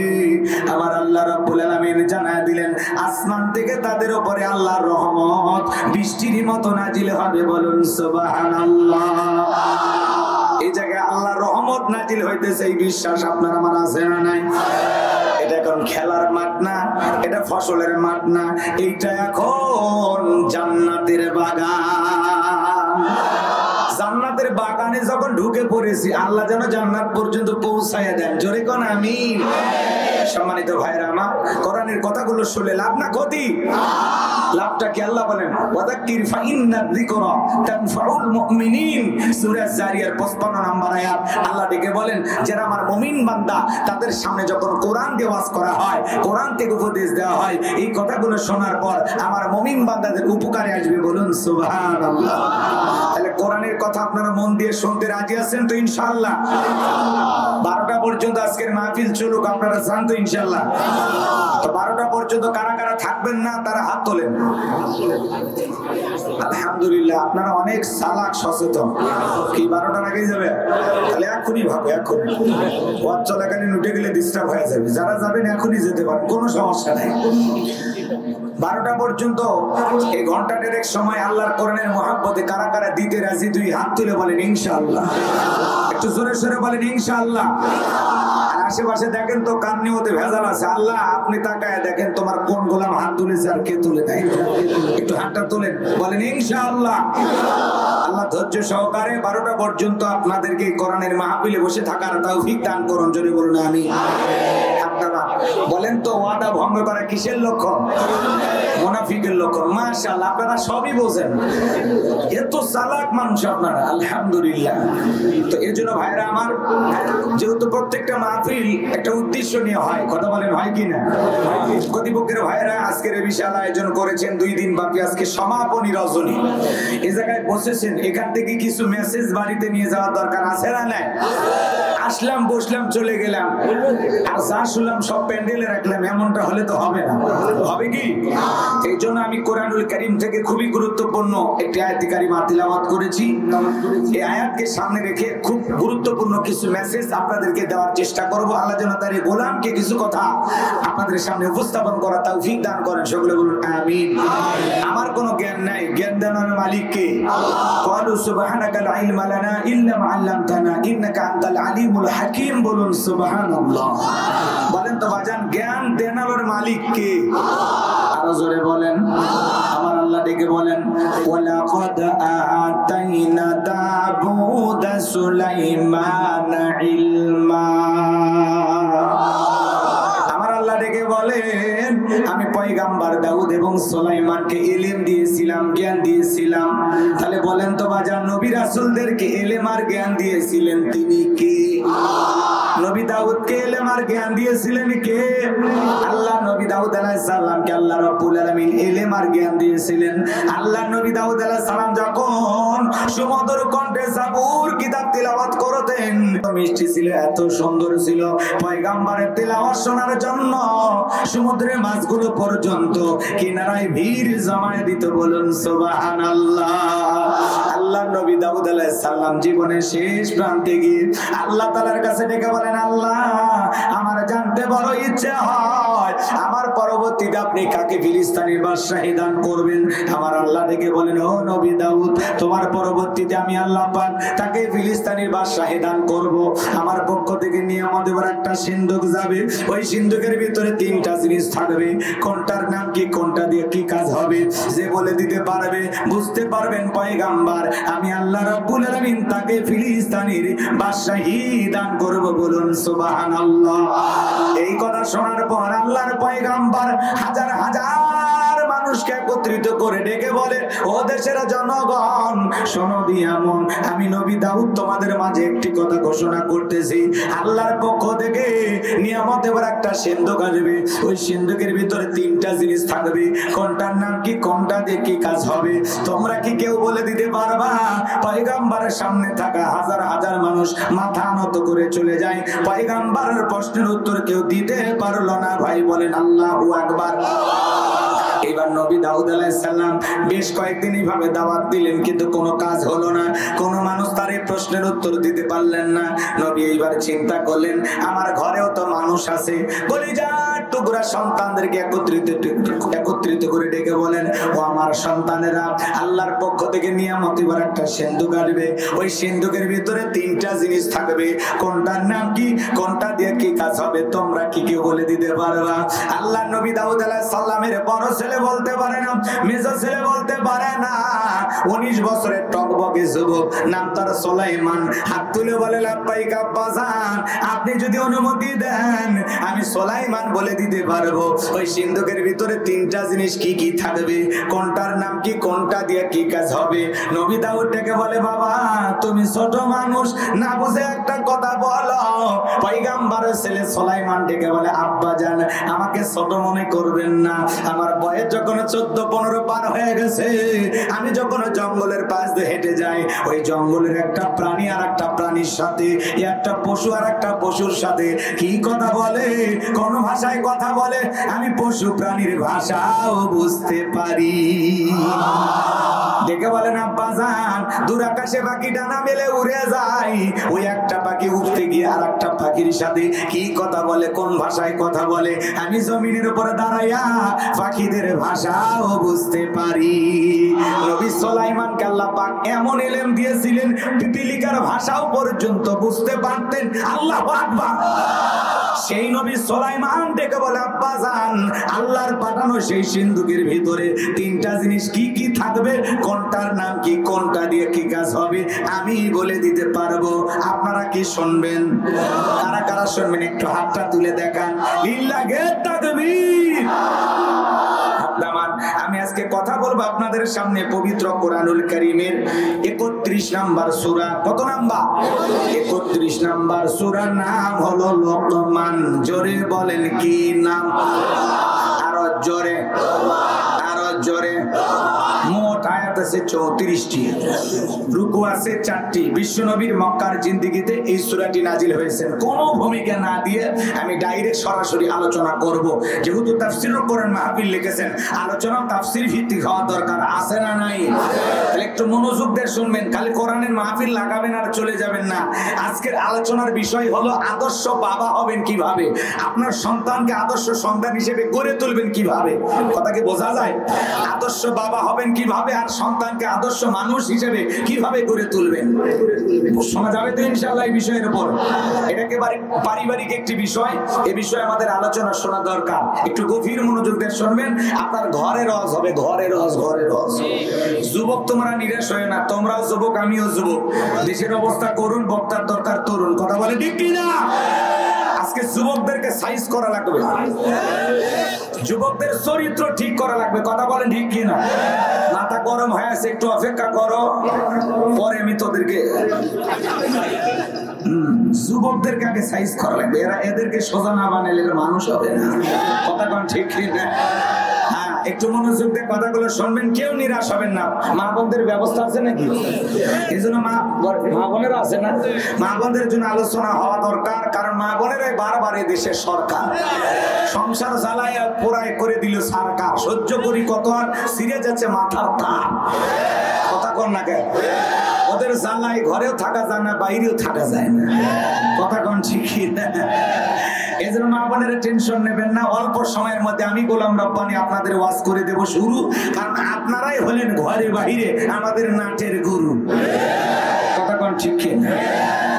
আমার আল্লাহ রাব্বুল আলামিন জানায় দিলেন, আসমান থেকে তাদের উপরে আল্লাহর রহমত বৃষ্টির মতো নাজিল হবে। বলুন সুবহানাল্লাহ। এই জায়গায় আল্লাহর রহমত নাজিল হইতেছে, এই বিশ্বাস আপনার আমার আছে না নাই? এটা এখন খেলার মাঠ না, এটা ফসলের মাঠ না, এইটা এখন জান্নাতের বাগান। জান্নাতের বাগানে যখন ঢুকে পড়েছি, আল্লাহ যেন জান্নাত পর্যন্ত পৌঁছায় দেন। জোরে কোন আমিন। সম্মানিত ভাইরা আমার, কোরআনের কথাগুলো শুনলে লাভ না ক্ষতি? লাভটা কি? আল্লাহ বলেন, ওয়াযাক্কির ফাইন্না যিকরা তানফাউল মুমিনিন। সূরা জারিয়ার 55 নম্বর আয়াত। আল্লাহ ডেকে বলেন, যারা আমার মুমিন বান্দা, তাদের সামনে যখন কোরআন দিয়ে ওয়াজ করা হয়, কোরআন থেকে উপদেশ দেওয়া হয়, এই কথাগুলো শোনার পর আমার মুমিন বান্দাদের উপকারে আসবে। বলুন সুবহানাল্লাহ। তাহলে কোরআনের কথা আপনারা মন দিয়ে শুনতে রাজি আছেন তো ইনশাআল্লাহ? 12টা পর্যন্ত আজকের মাহফিল চলুক, আপনারা জান তো ইনশাআল্লাহ? তো 12টা পর্যন্ত কারা কারা থাকবেন না তারা হাত তোলেন। আলহামদুলিল্লাহ, আপনারা অনেক চালাক, সচেতন। কি 12টার আগেই যাবে? তাহলে এখনই ভাবো, এখনই ওয়াজ চলাকালীন উঠে গেলে ডিস্টার্ব হয়ে যাবে। যারা যাবেন এখনই যেতে পারেন, কোনো সমস্যা নেই। 12টা পর্যন্ত এই ঘন্টা দেড়েক সময় আল্লাহর কোরআনের মহব্বতে কারা কারা দিতে রাজি? দুই হাত তুলে বলেন ইনশাআল্লাহ। একটু জোরে সরে বলেন ইনশাআল্লাহ। আর আশেপাশে দেখেন তো কার নিয়তে ভেজাল আছে। আল্লাহ আপনি তাকায় দেখেন তোমার কোন গোলাম হাত তুলেছে আর কে তুলে নাই। একটু হাতটা তোলেন, বলেন ইনশাআল্লাহ। আল্লাহ ধৈর্য সহকারে 12টা পর্যন্ত আপনাদেরকে কোরআনের মাহফিলে বসে থাকার তৌফিক দান করুন। জোরে বলুন আমিন। আপনারা বলেন তো ওয়াদা ভঙ্গ করা কিসের লক্ষণ? মুনাফিকের লক্ষণ। মাশাআল্লাহ, আপনারা সবই বোঝেন, এত চালাক মানুষ আপনারা, আলহামদুলিল্লাহ। তো এই জন্য ভাইরা আমার, যেহেতু প্রত্যেকটা মাহফিল একটা উদ্দেশ্য নিয়ে হয়, কথা বলেন হয় কি না? কর্তৃপক্ষের ভাইরা আজকের বিশাল আয়োজন করেছেন, 2 দিন ব্যাপী আজকে সমাপনী রজনী। এই জায়গায় বসেছেন, এখান থেকে কিছু মেসেজ বাড়িতে নিয়ে যাওয়ার দরকার আছে না? নাই? আসলাম, বসলাম, চলে গেলাম, আর যা শুনলাম সব প্যান্ডেলে রাখলাম, এমনটা হলে তো হবে না। হবে কি? এই জন্য আমি কোরআনুল কারীম থেকে খুবই গুরুত্বপূর্ণ একটি আয়াত কারিমা তিলাওয়াত করেছি। এই আয়াতকে সামনে রেখে খুব গুরুত্বপূর্ণ কিছু মেসেজ আপনাদেরকে দেওয়ার চেষ্টা করব। আল্লাহ যেন তার এই গোলামকে কিছু কথা আপনাদের সামনে উপস্থাপন করা তৌফিক দান করেন। সকলে বলুন আমিন। আমার কোনো জ্ঞান নাই, জ্ঞান দেওয়ার মালিক কে? ক্বালু সুবহানাকা লা ইলমা লানা ইল্লা মা আল্লামতানা ইন্নাকা আনতাল আলিমুল হাকীম। বলুন সুবহানাল্লাহ। বলেন তো বাজান, জ্ঞান দেওয়ার মালিক কে? আরো জোরে বলেন। আমার আল্লাহ ডেকে বলেন, ওয়ালাকাদ আতাইনা দাউদা সুলাইমানা ইলমা। আমার আল্লাহ ডেকে বলেন, আমি পয়গাম্বার দাউদ এবং সুলাইমানকে ইলম দিয়েছিলাম, জ্ঞান দিয়েছিলাম। তাহলে বলেন তো বাজার, নবী রাসূলদেরকে ইলম আর জ্ঞান দিয়েছিলেন তিনি কে? নবী দাউদকে ইলম আর জ্ঞান দিয়েছিলেন কে? আল্লাহ। নবী দাউদ আলাইহিস সালামকে আল্লাহ রাব্বুল আলামিন ইলম আর জ্ঞান দিয়েছিলেন। আল্লাহ নবী দাউদ আলাইহিস সালাম যখন সুমধুর কণ্ঠে জাবুর কিতাব তিলাওয়াত করতেন, মিষ্টি ছিল, এত সুন্দর ছিল, পয়গম্বরের তিলাওয়াত শোনার জন্য সমুদ্রের মাছগুলো পর্যন্ত কিনারায় ভিড় জমায়ে দিত। বলুন সুবহানাল্লাহ। আল্লাহ নবী দাউদ আলাইহিস সালাম জীবনের শেষ প্রান্তে গিয়ে আল্লাহ তাআলার কাছে ডেকে বলেন, আল্লাহ আমার জানতে বড় ইচ্ছে হয়, আমার পরবর্তীতে আপনি কাকে ফিলিস্তিনের বাদশাহী দান করবেন? আমার আল্লাহ ডেকে বলেন, ও নবী দাউদ, তোমার পরবর্তীতে আমি আল্লাহ পাক তাকে ফিলিস্তিনের বাদশাহী দান করব। আমার পক্ষ থেকে নিয়ামত এবার একটা সিন্ধুক যাবে, ওই সিন্ধুকের ভিতরে 3টা জিনিস থাকবে। কোনটার নাম কি, কোনটা দিয়ে কি কাজ হবে, যে বলে দিতে পারবে, বুঝতে পারবেন পয়গাম্বার আমি আল্লাহ রাব্বুল আলামিন তাকে ফিলিস্তিনের বাদশাহী দান করব। বলুন সুবহানাল্লাহ। এই কথা শোনার পর আল্লাহর পয়গাম্বার হাজার হাজার মানুষকে একত্রিত করে ডেকে বলে, ও দেশের জনগণ শোনো দিয়ামন, আমি নবী দাউদ তোমাদের মাঝে একটি কথা ঘোষণা করতেছি। আল্লাহর পক্ষ থেকে নিয়ামত এবার একটা সিন্ধুক আসবে, ওই সিন্ধুকের ভিতরে 3টা জিনিস থাকবে। কোনটার নাম কি, কোনটা দিয়ে কি কাজ হবে, তোমরা কি কেউ বলে দিতে পারবা? পয়গম্বরের সামনে থাকা হাজার হাজার মানুষ মাথা নত করে চলে যায়। পয়গম্বরের প্রশ্নের উত্তর কেউ দিতে পারলো না। ভাই বলেন আল্লাহু আকবার। এবার নবী দাউদ আলাইহিস সালাম বেশ কয়েকদিন এইভাবে দাওয়াত দিলেন, কিন্তু কোনো কাজ হলো না। কোনো মানুষ তার এই প্রশ্নের উত্তর দিতে পারলেন না। নবী এইবার চিন্তা করলেন, আমার ঘরেও তো মানুষ আছে। কলিজার টুকরা সন্তানদেরকে একত্রিত করে ডেকে বলেন, ও আমার সন্তানেরা, আল্লাহর পক্ষ থেকে নিয়ামত এবার একটা সিন্ধুক আসবে, ওই সিন্ধুকের ভিতরে 3টা জিনিস থাকবে। কোনটার নাম কি, কোনটা দিয়ে কি কাজ হবে, তোমরা কি কেউ বলে দিতে পারবা? আল্লাহ নবী দাউদ আলাইহিস সালামের বড় ছেলে বলতে পারে না, মেজো ছেলে বলতে পারে না, 19 বছরের টকবকে যুবক, নাম তার সুলাইমান, হাত তুলে বলে লাব্বাইক আব্বাজান, আপনি যদি অনুমতি দেন আমি সুলাইমান বলে দিতে পারবো ওই সিন্ধুকের ভিতরে 3টা জিনিস কি কি থাকবে, কোনটার নাম কি, কোনটা দিয়ে কি কাজ হবে। নবী দাউদ ডেকে বলে, বাবা তুমি ছোট মানুষ, না বুঝে একটা কথা বলো। পয়গম্বরের ছেলে সুলাইমান ডেকে বলে, আব্বাজান আমাকে ছোট মনে করবেন না, আমার বয়স যখন 14-15 পার হয়ে গেছে, আমি যখন জঙ্গলের পাশ দিয়ে হেঁটে যাই, ওই জঙ্গলের একটা প্রাণী আর একটা প্রাণীর সাথে, একটা পশু আর একটা পশুর সাথে কি কথা বলে, কোন ভাষায় কথা বলে, আমি পশু প্রাণীর ভাষাও বুঝতে পারি। ডেকে বলেন, আব্বাজান দূর আকাশে যে পাখি ডানা মেলে উড়ে যায়, ওই একটা পাখি উঠতে গিয়ে আর একটা পাখির সাথে কি কথা বলে, কোন ভাষায় কথা বলে, আমি জমিনের উপরে দাঁড়াইয়া পাখিদের ভাষাও বুঝতে পারি। নবী সুলাইমানকে আল্লাহ পাক এমন ইলম দিয়েছিলেন, পিপিলিকার ভাষাও পর্যন্ত বুঝতে পারতেন। আল্লাহু আকবার। সেই নবী সুলাইমান ডেকে বলে, আব্বা জান, আল্লাহর পাঠানো সেই সিন্ধুকের ভিতরে তিনটা জিনিস কি কি থাকবে, কোনটার নাম কি, কোনটা দিয়ে কি কাজ হবে আমি বলে দিতে পারবো, আপনারা কি শুনবেন? কারা কারা শুনবেন একটু হাতটা তুলে দেখান। লিল্লাহে তাকবীর। আমি আজকে কথা বলবো আপনাদের সামনে পবিত্র কোরআনুল কারীমের 31 নাম্বার সূরা। কত নাম্বার? 31 নাম্বার সূরার নাম হলো লোকমান। জোরে বলেন কি নাম? আরো জোরে, আরো জোরে। মোট আয়াত আছে 34টি, রুকু আছে 4টি। বিশ্বনবীর মক্কার জিন্দেগিতে এই সূরাটি নাজিল হয়েছে। কোনো ভূমিকা না দিয়ে আমি ডাইরেক্ট সরাসরি আলোচনা করব। যেহেতু তাফসীরুল কোরআন মাহফিল লিখেছেন, আলোচনা তাফসীর ভিত্তিক হওয়া দরকার, আছে না নাই? তাহলে একটু মনোযোগ দিয়ে শুনবেন, খালি কোরআনের মাহফিল লাগাবেন আর চলে যাবেন না। আজকের আলোচনার বিষয় হলো আদর্শ বাবা হবেন কিভাবে, আপনার সন্তানকে আদর্শ সন্তান হিসেবে গড়ে তুলবেন কিভাবে। কথা কি বোঝা যায়? আদর্শ বাবা হবেন কিভাবে আর সন্তানকে আদর্শ মানুষ হিসেবে কিভাবে গড়ে তুলবেন, শোনা যাবে তো ইনশাআল্লাহ এই বিষয়ের উপর। এটা একেবারে পারিবারিক একটি বিষয়, এই বিষয়ে আমাদের আলোচনা শোনা দরকার। একটু গভীর মনোযোগ দিয়ে শুনবেন, আপনার ঘরে রস হবে, ঘরে রস, ঘরে রস। যুবক তোমরা নিরাশ হয় না, তোমরাও যুবক, আমিও যুবক। দেশের অবস্থা করুন, বক্তার দরকার তরুণ। কথা বলে ঠিক কিনা? আজকে যুবকদেরকে সাইজ করা লাগবে, যুবকদের চরিত্র ঠিক করা লাগবে। কথা বলেন ঠিক কিনা? মাথা গরম হয়ে আছে, একটু অপেক্ষা করো, পরে আমি তোদেরকে যুবকদেরকে আগে সাইজ করা লাগবে। এদেরকে সোজা না বানাইলে মানুষ হবে না। কথা কোন ঠিক কিনা? হ্যাঁ, একটু মনোযোগ দিয়ে কথাগুলো শুনবেন, কেউ নিরাশ হবেন না। মা বোনদের ব্যবস্থা আছে নাকি? এই জন্য মা বোনেরা আছে না, মা বোনদের জন্য আলোচনা হওয়া দরকার। কারণ মা বোনেরাই বারবার এই দেশের সরকার, সংসার জ্বালায় পোড়ায় করে দিল সরকার। সহ্য করি কত, আর ছিঁড়ে যাচ্ছে মাথার তার। কথা কন না কেন? ওদের জ্বালায় ঘরেও থাকা যায় না, বাইরেও থাকা যায় না। কথা কন ঠিক না? এই জন্য মা বোনেরা টেনশন নেবেন না, অল্প সময়ের মধ্যে আমি গোলাম রব্বানী আপনাদের ওয়াজ করে দেব শুরু। কারণ আপনারাই হলেন ঘরে বাইরে আমাদের নাটের গুরু। কথা কন ঠিক না?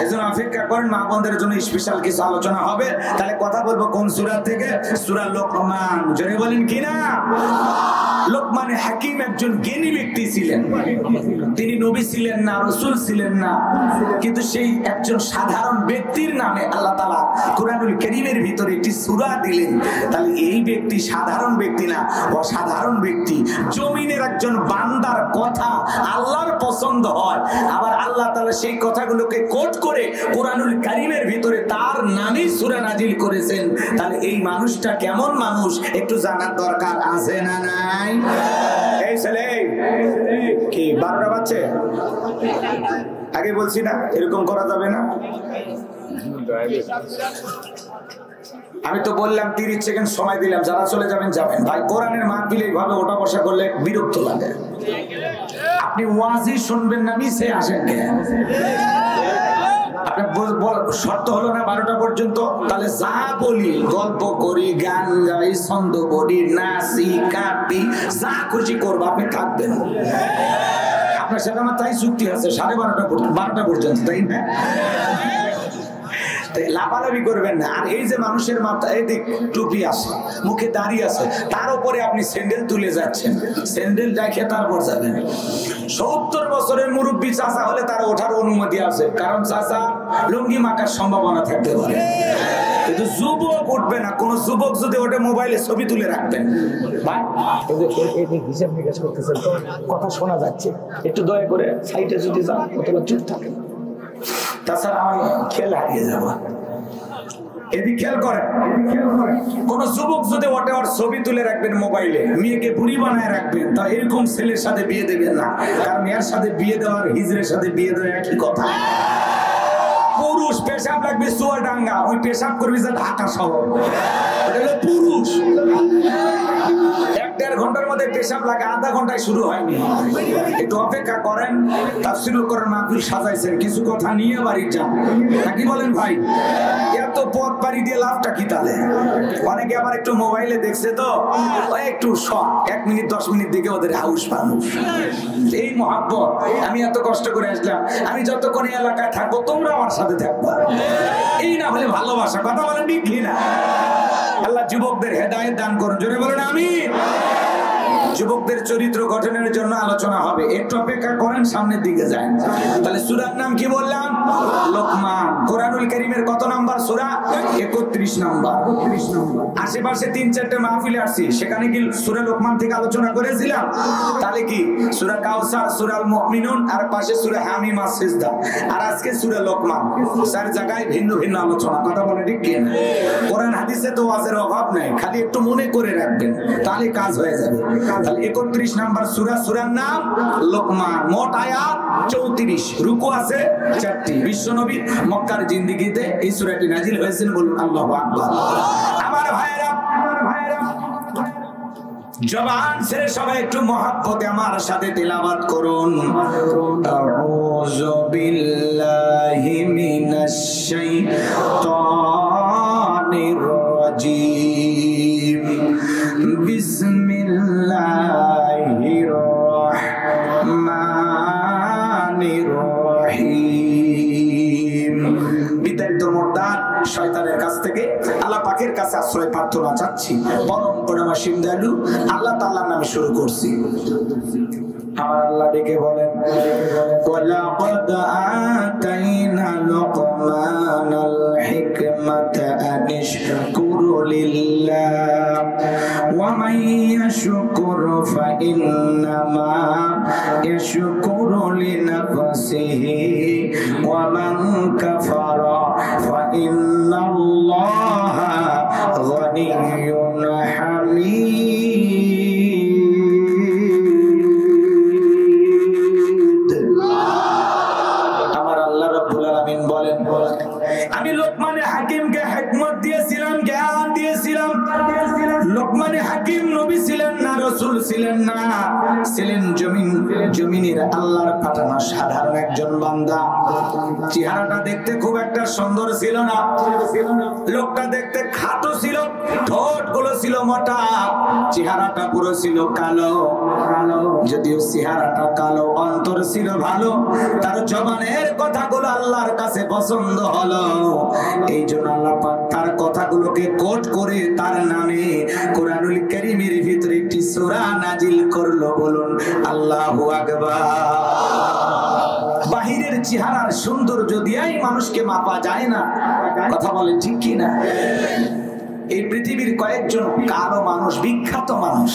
এই জন্য অপেক্ষা করেন, মা বোনদের জন্য স্পেশাল কিছু আলোচনা হবে। তাহলে কথা বলবো কোন সূরা থেকে? সূরা লোকমান। জোরে বলেন কিনা? লোকমান হাকিম একজন জ্ঞানী ব্যক্তি ছিলেন। তিনি নবী ছিলেন না, রাসূল ছিলেন না, কিন্তু সেই একজন সাধারণ ব্যক্তির নামে আল্লাহ তাআলা কোরআনুল কারীমের ভিতরে একটি সূরা দিলেন। তাহলে এই ব্যক্তি সাধারণ ব্যক্তি না, অসাধারণ ব্যক্তি। জমিনের একজন বান্দার কথা আল্লাহর পছন্দ হয়, আবার আল্লাহ তাআলা সেই কথাগুলোকে কোট করে কোরআনুল কারীমের ভিতরে তার নামেই সূরা নাজিল করেছেন। তাহলে এই মানুষটা কেমন মানুষ একটু জানার দরকার আছে না নাই? এই ছেলে কি 12টা বাজছে? আগে বলছি না এরকম করা যাবে না। আমি তো বললাম 30 সেকেন্ড সময় দিলাম, যারা চলে যাবেন যাবেন। ভাই কোরআনের মাহফিলে এইভাবে ওঠা বসা করলে বিরক্ত লাগে। আপনি ওয়াজই শুনবেন না, মিছে আসেন কেন? শর্ত হলো না 12টা পর্যন্ত, তাহলে যা বলি, গল্প করি, গান গাই, ছন্দ করি, নাচি কাঁপি, যা খুশি করবো, আপনি থাকবেন। আপনার সাথে আমার তাই চুক্তি আছে 12:30 পর্যন্ত, তাই না? লাফালাফি করবেন না। আর এই যে মানুষের মাথায় এদিক টুপি আছে, মুখে দাড়ি আছে, তার উপরে আপনি স্যান্ডেল তুলে যাচ্ছেন, স্যান্ডেল দেখে তারপর যাবেন। 70 বছরের মুরব্বী চাচা হলে তার ওঠার অনুমতি আছে, কারণ চাচা লুঙ্গি মাখার সম্ভাবনা থাকতে পারে। কিন্তু যুবক উঠবে না। কোন যুবক যদি ওঠে মোবাইলে ছবি তুলে রাখবেন। ভাই হিসাব নিকাশ করতেছেন তো, কথা শোনা যাচ্ছে, একটু দয়া করে সাইডে যদি যান অথবা চুপ থাকেন, তাছাড়া আমি খেল হারিয়ে যাব। এদিকে খেয়াল করেন, কোন যুবক যদি ওঠে ওর ছবি তুলে রাখবেন মোবাইলে, মেয়েকে বুড়ি বানায় রাখবেন, তা এরকম ছেলের সাথে বিয়ে দেবেন না। কারণ এর সাথে বিয়ে দেওয়ার হিজড়ের সাথে বিয়ে দেওয়া একই কথা। পুরুষ পুরুষ পেশাব লাগবে চুয়াডাঙ্গা, ওই পেশাব করবি যে ঢাকা শহর, এটা হলো পুরুষ। 1-1.5 ঘন্টার মধ্যে পেশাব লাগে, আধা ঘন্টায় শুরু হয়নি। একটু অপেক্ষা করেন, তাফসীরুল কোরআন মাহফিল সাজাইছেন, কিছু কথা নিয়ে বাড়ি যান, নাকি বলেন ভাই? এত পথ পাড়ি দিয়ে লাভটা কি তাহলে? অনেকে আবার একটু মোবাইলে দেখছে তো ওই একটু শখ, 1 মিনিট 10 মিনিট দিকে ওদের হাউস মানুষ। এই মহাব্বত, আমি এত কষ্ট করে আসলাম, আমি যতক্ষণ এই এলাকায় থাকবো তোমরা আমার সাথে থাকবা, এই না হলে ভালোবাসা। কথা বলেন ঠিক কিনা? আল্লাহ যুবকদের হেদায়েত দান করুন, জোরে বলেন আমিন। যুবকদের চরিত্র গঠনের জন্য আলোচনা হবে, একটু অপেক্ষা করেন, সামনের দিকে যান। তাহলে সূরার নাম কি বললাম? লোকমান। কোরআনুল কারীমের কত নাম্বার সূরা? 31 নাম্বার। আশেপাশে 3-4টে মাহফিলে আসছি, সেখানে কি সূরা লোকমান থেকে আলোচনা করেছিলাম? তাহলে কি সূরা কাউসার, সূরা আল মুমিনুন, আর পাশে সূরা হামিম আর সিজদা, আর আজকে সূরা লোকমান। 4 জায়গায় ভিন্ন ভিন্ন আলোচনা। কথা বলে ঠিক কি না? কোরআন হাদিসে তো ওয়াজের অভাব নাই, খালি একটু মনে করে রাখবেন, তাহলে কাজ হয়ে যাবে। তাহলে 31 নাম্বার সূরা, সূরার নাম লোকমান। মোট আয়াত 34, রুকু আছে 4টি। বিশ্বনবী মক্কার জিন্দেগিতে এই সূরাটি নাজিল হয়েছে, বলুন আল্লাহু আকবার। আমার ভাইরা, জবান ছেড়ে সবাই একটু মহব্বতে আমার সাথে তিলাওয়াত করুন। আউযু বিল্লাহি মিনাশ শাইতানির রাজীম। বিসমিল্লাহির রাহমানির রহিম। বিতাড়িত মুরতাদ শয়তানের কাছ থেকে আল্লাহ পাকের কাছে আশ্রয় প্রার্থনা চাচ্ছি। পরম করুণাময় দয়ালু আল্লাহ তাআলার নামে শুরু করছি। আমার আল্লাহ ডেকে বলেন, ওয়ালাকাদ আতাইনা লুকমানাল হিকমাতা আনিশকুরু লিল্লাহ ওয়া মান ইয়াশকুর ফাইন্নামা ইয়াশকুরু লিনাফসিহি ওয়া মান কাফারা ফাইন্নাল্লাহা গানিয়্যুন হামিদ। আমার আল্লাহ রাব্বুল আলামিন বলেন, আমি লোকমানে হাকিমকে হিকমত দিয়েছিলাম, জ্ঞান দিয়েছিলাম। লোকমানে হাকিম নবী ছিলেন না, রাসূল ছিলেন না, ছিলেন জমিনের আল্লাহর পাঠানো সাধারণ একজন বান্দা। চেহারাটা দেখতে খুব একটা সুন্দর ছিল না, লোকটা দেখতে খাটো ছিল, ঠোঁটগুলো ছিল মোটা, চেহারাটা পুরো ছিল কালো। যদিও চেহারাটা কালো, অন্তর ছিল ভালো, তার জবানের কথাগুলো আল্লাহর কাছে পছন্দ হলো। এই জন্য আল্লাহ পাক তার কথাগুলোকে কোট করে তার নামে কোরআনুল কারীমের ভিতরে একটি সূরা নাজিল করলো, বলুন আল্লাহু আকবার। বাহিরের চেহারার সৌন্দর্য দিয়েই মানুষকে মাপা যায় না, কথা বলেন ঠিক কি না? এই পৃথিবীর কয়েকজন কালো মানুষ, বিখ্যাত মানুষ,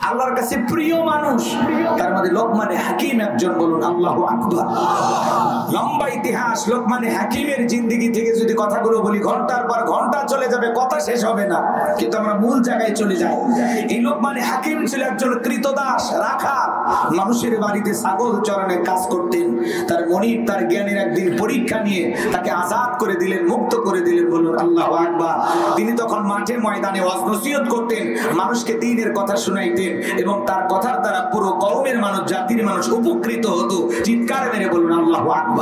আল্লাহর কাছে প্রিয় মানুষ, তার মধ্যে লোকমানে হাকিম একজন, বলুন আল্লাহু আকবার। লম্বা ইতিহাস লোকমানে হাকিমের জিন্দেগি থেকে যদি কথাগুলো বলি ঘন্টার পর ঘন্টা চলে যাবে, কথা শেষ হবে না, কিন্তু আমরা মূল জায়গায় চলে যাই। এই লোকমানে হাকিম ছিল একজন কৃতদাস, রাখা, মানুষের বাড়িতে ছাগল চরানোর কাজ করতেন। তার মনিব তার জ্ঞানের একদিন পরীক্ষা নিয়ে তাকে আজাদ করে দিলেন, মুক্ত করে দিলেন, বলুন আল্লাহু আকবার। তিনি তখন মাঠে ময়দানে ওয়াজ নসিহত করতেন, মানুষকে দ্বীনের কথা শুনাইতেন, এবং তার কথার দ্বারা পুরো কওমের মানুষ, জাতির মানুষ উপকৃত হতো। চিৎকার মেরে বলুন আল্লাহু আকবার।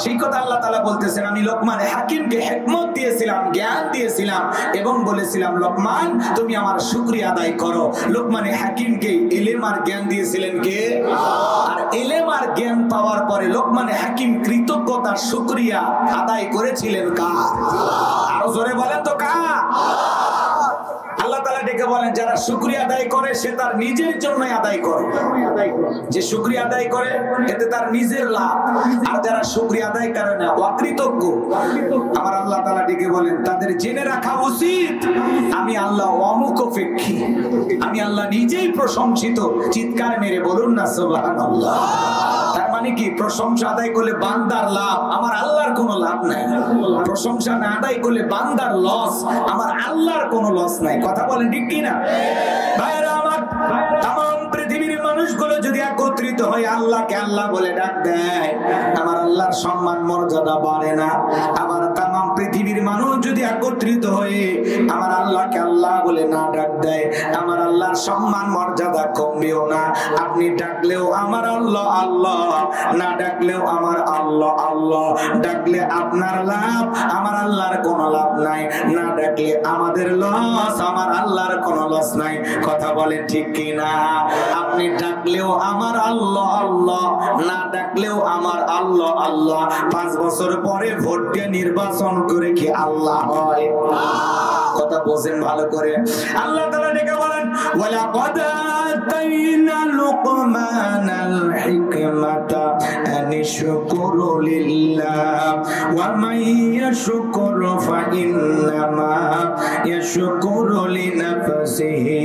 সেই কথা আল্লাহ তাআলা বলতেছেন, আমি লোকমানে হাকিমকে হিকমত দিয়েছিলাম, জ্ঞান দিয়েছিলাম, এবং বলেছিলাম লোকমান তুমি আমার শুকরিয়া আদায় করো। লোকমানে হাকিমকে ইলম আর জ্ঞান দিয়েছিলেন কে? আর ইলম আর জ্ঞান পাওয়ার পরে লোকমানে হাকিম কৃতজ্ঞতা শুকরিয়া আদায় করেছিলেন কার? আরো জোরে বলেন তো কার? আল্লাহ তাআলা ডেকে বলেন, যারা শুকরিয়া আদায় করে সে তার নিজের জন্যই আদায় করে। যে শুকরিয়া আদায় করে এতে তার নিজের লাভ, আর যারা শুকরিয়া আদায় করে না, অকৃতজ্ঞ, আমার আল্লাহ তাআলা ডেকে বলেন তাদের জেনে রাখা উচিত আমি আল্লাহ অমুখাপেক্ষী, আমি আল্লাহ নিজেই প্রশংসিত। চিৎকার মেরে বলুন না সুবহানাল্লাহ। তার মানে কি? প্রশংসা আদায় করলে বান্দার লাভ, আমার আল্লাহর কোনো লাভ নাই। প্রশংসা না আদায় করলে বান্দার লস, আমার আল্লাহর কোনো লস নাই। কথা বলেন ঠিক কি না? ভাইরা আমার, তাম পৃথিবীর মানুষ মানুষগুলো যদি একত্রিত হয়ে আল্লাহকে আল্লাহ বলে ডাক দেয়, আমার আল্লাহর সম্মান মর্যাদা বাড়ে না? আমার তাম পৃথিবীর মানুষ যদি একত্রিত হয়ে আমার আল্লাহকে আল্লাহ বলে না ডাক দেয়, আমার আল্লাহর সম্মান মর্যাদা কমবেও না। আপনি ডাকলেও আমার আল্লাহ আল্লাহ, না ডাকলেও আমার আল্লাহ আল্লাহ। ডাকলে আপনার লাভ, আমার আল্লাহর কোনো লাভ নাই। না ডাকলে আমাদের লস, আমার আল্লাহর কোনো লস নাই। কথা বলেন ঠিক কিনা? আপনি ডাকলেও আমার আল্লাহ আল্লাহ, না ডাকলেও আমার আল্লাহ আল্লাহ। 5 বছর পরে ভোট দিয়ে নির্বাচন করে কি আল্লাহ হয়? কথা বোঝেন ভালো করে। আল্লাহ তাআলা ডেকে বলেন, ওয়ালাকাদ আতাইনা লুকমানাল হিকমাতা আনিশকুরু লিল্লাহ ওয়া মান ইয়াশকুরু ফাইন্নামা ইয়াশকুরু লিনাফসিহি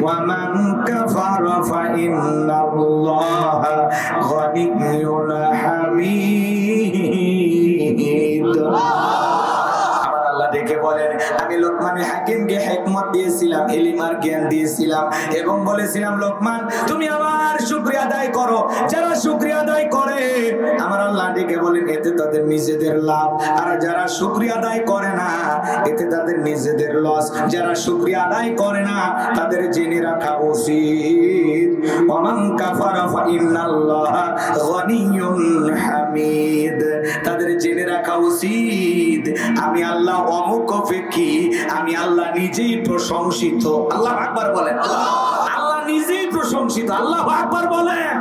ওয়া মান কাফারা ফাইন্নাল্লাহা গানিয়্যুন হামিদ। দেখে বলেন, আমি লোকমান হাকিমকে হিকমত দিয়েছিলাম, ইলম আর জ্ঞান দিয়েছিলাম এবং বলেছিলাম, লোকমান তুমি আমার শুকরিয়া আদায় করো। যারা শুকরিয়া আদায় করে আমার আল্লাহ ডেকে বলেন, এতে তাদের নিজেদের লাভ। আর যারা শুকরিয়া আদায় করে না, এতে তাদের নিজেদের লস। যারা শুকরিয়া আদায় করে না, তাদের জেনে রাখা উচিত, ওয়ামান কাফারা ফাইন্নাল্লাহা গানিয়্যুন হামিদ। তাদের জেনে রাখা উচিত আমি আল্লাহ অমুক ফেকি, আমি আল্লাহ নিজেই প্রশংসিত। আল্লাহু আকবার বলেন। আল্লাহ নিজেই প্রশংসিত। আল্লাহু আকবার বলেন।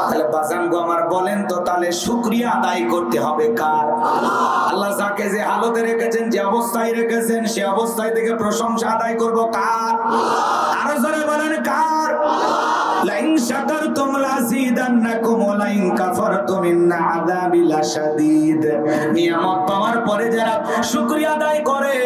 তাহলে বাজান গো আমার বলেন তো, তাহলে শুকরিয়া আদায় করতে হবে কার? আল্লাহ যাকে যে হালতে রেখেছেন, যে অবস্থায় রেখেছেন, সে অবস্থায় থেকে প্রশংসা আদায় করব কার? আরো জোরে বলেন কার? লাইন শাকারতুম লাযিদান্নাকুম ওয়া লাইন কাফারতুম ইন্না আযাবি লাশাদীদ। নিয়ামত পাওয়ার পরে যারা শুকরিয়া আদায় করে,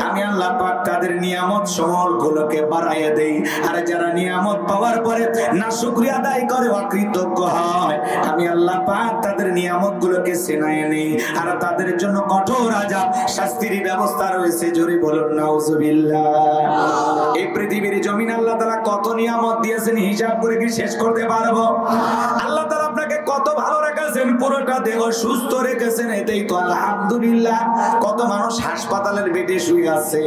আমি আল্লাহ পাক তাদের নিয়ামত সমূহগুলোকে বাড়াইয়ে দেই। আর যারা নিয়ামত পাওয়ার পরে না শুকরিয়া আদায় করে, অকৃতজ্ঞ হয়, আমি আল্লাহ পাক তাদের নিয়ামতগুলোকে ছিনাইয়ে নেই। আর তাদের জন্য কঠোর আযাব, শাস্তির ব্যবস্থা রয়েছে। জোরে বলুন নাউযুবিল্লাহ। এই পৃথিবীর জমিন আল্লাহ তাআলা কত নিয়ামত দিয়েছেন, হিসাব করে কি শেষ করতে পারবো? আল্লাহ তাআলা আপনাকে কত ভালো রেখেছেন, পুরোটা দেহ সুস্থ রেখেছেন, এটাই তো আলহামদুলিল্লাহ। কত মানুষ হাসপাতালের বেডে শুয়ে আছে,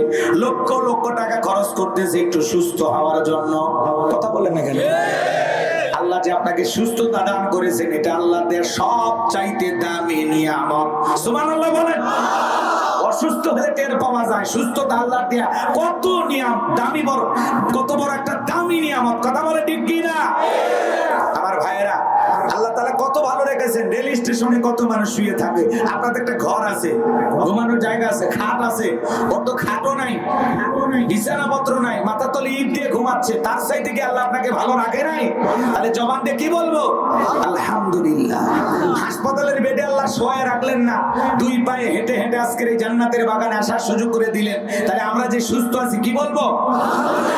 লক্ষ লক্ষ টাকা খরচ করতেছে একটু সুস্থ হওয়ার জন্য। কথা বলেন না কেন? আল্লাহ যে আপনাকে সুস্থতা দান করেছেন, এটা আল্লাহর দেওয়া সবচাইতে দামি নিয়ামত। সুবহানাল্লাহ বলেন। অসুস্থ হলে টের পাওয়া যায়, সুস্থতা আল্লাহর দেয়া কত নিয়ামত, দামি বড়, কত বড় একটা দামি নিয়ামত। কথা বলে ঠিক কি না? আমার ভাইয়েরা, আল্লাহ তাআলা কত ভালো রেখেছেন। রেল স্টেশনে কত মানুষ শুয়ে থাকে, আপনাদের একটা ঘর আছে, ঘুমানোর জায়গা আছে, খাট আছে। ওর তো খাটও নাই, বিছানাপত্র নাই, মাথা তলে ইট দিয়ে ঘুমাচ্ছে। তার চাইতে কি আল্লাহ আপনাকে ভালো রাখে নাই? তাহলে জবান দিয়ে কি বলবো? আলহামদুলিল্লাহ। হাসপাতালের বেডে আল্লাহ শোয়ায় রাখলেন না, 2 পায়ে হেঁটে হেঁটে আজকের এই জান্নাতের বাগানে আসার সুযোগ করে দিলেন। তাহলে আমরা যে সুস্থ আছি কি বলবো?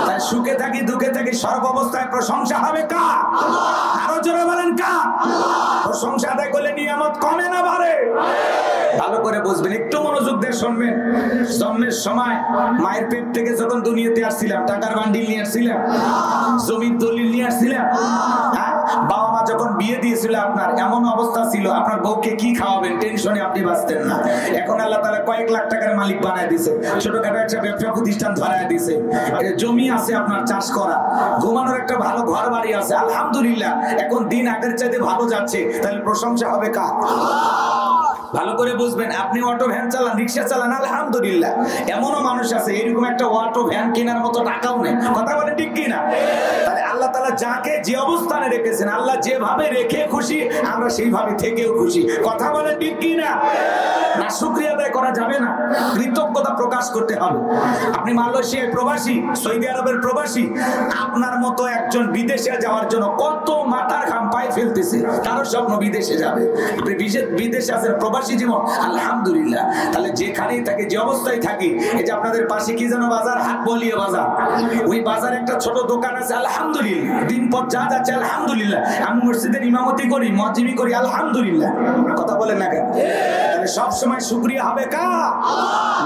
তাই সুখে থাকি দুঃখে থাকি সর্ব অবস্থায় প্রশংসা হবে কার? আরো জোরে বলেন কার? প্রশংসা আদায় করলে নিয়ামত কমে না বাড়ে? ভালো করে বুঝবেন, একটু মনোযোগ দিয়ে শুনবেন। জন্মের সময় মায়ের পেট থেকে যখন দুনিয়াতে আসছিলাম, টাকার বান্ডিল নিয়ে আসছিলাম, জমির দলিল নিয়ে আসছিলাম। বাবা মা যখন বিয়ে দিয়েছিল, আপনার এমন অবস্থা ছিল, আপনার বউকে কি খাওয়াবেন টেনশনে আপনি বাঁচতেন না। এখন আল্লাহ তাআলা কয়েক লাখ টাকার মালিক বানায় দিয়েছে, ছোটখাটো একটা ব্যবসা প্রতিষ্ঠান ধরায় দিয়েছে, জমি আছে আপনার চাষ করা, ঘুমানোর একটা ভালো ঘর বাড়ি আছে। আলহামদুলিল্লাহ, এখন দিন আগের চাইতে ভালো যাচ্ছে। তাহলে প্রশংসা হবে কার? ভালো করে বুঝবেন। আপনি অটো ভ্যান চালান, রিক্সা চালান, আলহামদুলিল্লাহ। এমনও মানুষ আছে এরকম একটা অটো ভ্যান কেনার মতো টাকাও নেই। কথা বলে ঠিক কিনা? তাহলে আল্লাহ তাআলা যাকে যে অবস্থানে রেখেছেন, আল্লাহ যেভাবে রেখে খুশি, আমরা সেইভাবে থেকেও খুশি। কথা বলে ঠিক কিনা? না শুকরিয়া আদায় করা যাবে না, কৃতজ্ঞতা প্রকাশ করতে হবে। আপনি মালয়েশিয়ায় প্রবাসী, সৌদি আরবের প্রবাসী, আপনার মতো একজন বিদেশে যাওয়ার জন্য কত মাথার ঘাম পায়ে ফেলতেছে, তারও স্বপ্ন বিদেশে যাবে। বিদেশে আছেন, প্রবাসী জীবন, আলহামদুলিল্লাহ। তাহলে যেখানেই থাকি, যে অবস্থায় থাকি, এই যে আপনাদের পাশে কি যেন বাজার, হাট বলিয়ে বাজার, ওই বাজারে একটা ছোট দোকান আছে, আলহামদুলিল্লাহ। দিন পর যা যাচ্ছে আলহামদুলিল্লাহ। আমি মসজিদের ইমামতি করি, মুয়াজ্জিমি করি, আলহামদুলিল্লাহ। কথা বলেন না কেন? তাহলে তাহলে সব সময় শুকরিয়া হবে কার?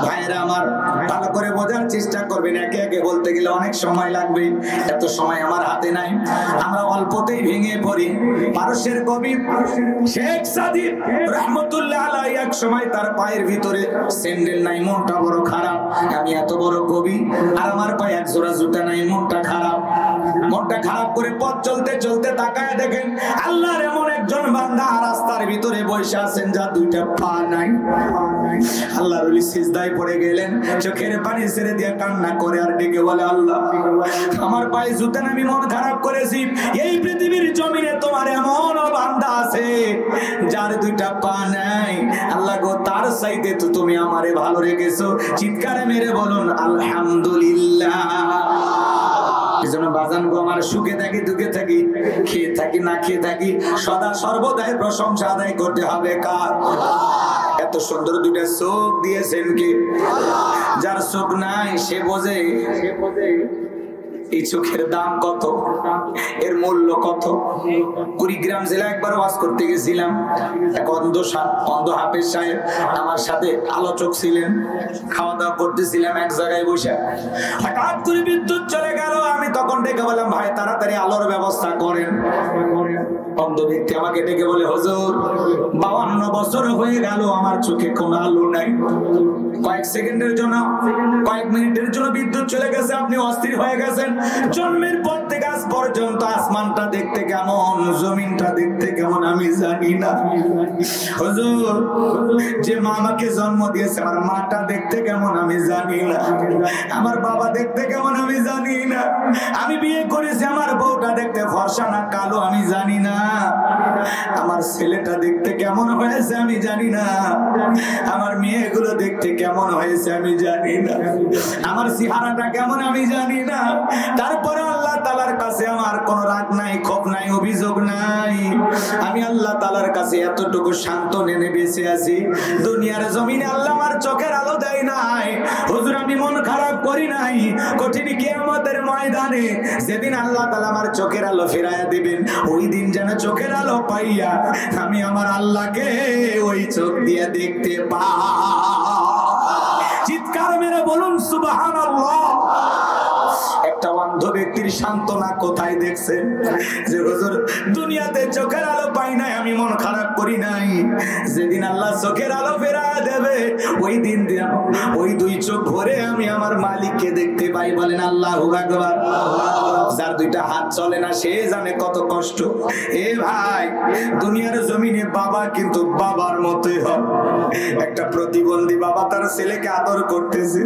ভাইরা আমার, ভালো করে বোঝার চেষ্টা করবেন। একে একে বলতে গেলে অনেক সময় লাগবে, এত সময় আমার হাতে নাই। আমরা অল্পতেই ভেঙে পড়ি। পারস্যের কবি শেখ সাদী রহমতুল্লাহ আলাইহি এক সময় তার পায়ের ভিতরে স্যান্ডেল নাই, মনটা বড় খারাপ। আমি এত বড় কবি আর আমার পায়ে এক জোড়া জুতা নাই, মনটা খারাপ। মনটা খারাপ করে পথ চলতে চলতে তাকায় দেখেন আল্লাহর এমন একজন বান্দা রাস্তার ভিতরে বসে আছেন যার দুইটা পা নাই। আল্লাহর ওলি সিজদায় পড়ে গেলেন, চোখের পানি ছেড়ে দিয়ে কান্না করে আর ডেকে বলে, আল্লাহ আমার পায়ে জুতা নাই, আমি মন খারাপ করেছি। এই পৃথিবীর জমিনে তোমার এমন বান্দা আছে যার দুইটা পা নাই। আল্লাহ গো, তার চাইতে তো তুমি আমারে ভালো রেখেছো। চিৎকারে মেরে বলুন আলহামদুলিল্লাহ। এজন্য বাজান গো, আমার সুখে থাকি দুঃখে থাকি, খেয়ে থাকি না খেয়ে থাকি, সদা সর্বদাই প্রশংসা আদায় করতে হবে কার? এত সুন্দর দুইটা চোখ দিয়েছেন কে? যার চোখ নাই সে বোঝে এই চোখের দাম কত, এর মূল্য কত। কুড়িগ্রাম জেলা একবার ওয়াজ করতে গেছিলাম, এক অন্ধ হাফেজ সাহেব আমার সাথে আলোচক ছিলেন। খাওয়া দাওয়া করতেছিলাম এক জায়গায় বসে, হঠাৎ করে বিদ্যুৎ চলে গেল। আমি তখন ডেকে বললাম, ভাই তাড়াতাড়ি আলোর ব্যবস্থা করেন। অন্ধ ব্যক্তি আমাকে ডেকে বলে, হুজুর 52 বছর হয়ে গেল আমার চোখে কোনো আলো নাই। কয়েক সেকেন্ডের জন্য, কয়েক মিনিটের জন্য বিদ্যুৎ চলে গেছে, আপনি অস্থির হয়ে গেছেন। জন্মের পর থেকে আজ পর্যন্ত আসমানটা দেখতে কেমন, জমিনটা দেখতে কেমন আমি জানি না। হুজুর, যে মা আমাকে জন্ম দিয়েছে আমার মাটা দেখতে কেমন আমি জানি না, আমার বাবা দেখতে কেমন আমি জানি না, আমি বিয়ে করেছি আমার বউটা দেখতে ফর্সা না কালো আমি জানি না, আমার ছেলেটা দেখতে কেমন হয়েছে আমি জানি না, আমার মেয়েগুলো দেখতে কেমন হয়েছে আমি জানি না, আমার চেহারাটা কেমন আমি জানি না। তারপরে আল্লাহ তাআলার কাছে আমার কোনো রাগ নাই, ক্ষোভ নাই, অভিযোগ নাই। আমি আল্লাহ তাআলার কাছে এতটুকু শান্ত নেনে বেঁচে আছি। দুনিয়ার জমিনে আল্লাহ আমার চোখের আলো দেয় নাই। হুজুর, আমি মন খারাপ করি নাই। কঠিন কিয়ামতের ময়দানে যেদিন আল্লাহ তাআলা আমার চোখের আলো ফিরাইয়া দিবেন, ওই দিন যেন চোখের আলো পাইয়া আমি আমার আল্লাহকে ওই চোখ দিয়ে দেখতে পাই। চিৎকার মেরে বলুন সুবহানাল্লাহ। একটা অন্ধ ব্যক্তির সান্ত্বনা কোথায় দেখছেন? যে হুজুর দুনিয়াতে চোখের আলো পাই নাই, আমি মন খারাপ করি নাই। যেদিন আল্লাহ চোখের আলো ফেরায় দেবে, ওই দিন ওই দুই চোখ ভরে আমি আমার মালিককে দেখতে পাই। বলেন আল্লাহু আকবার। যার দুইটা হাত চলে না সে জানে কত কষ্ট। এ ভাই, দুনিয়ার জমিনে বাবা কিন্তু বাবার মতোই হয়। একটা প্রতিবন্ধী বাবা তার ছেলেকে আদর করতেছে,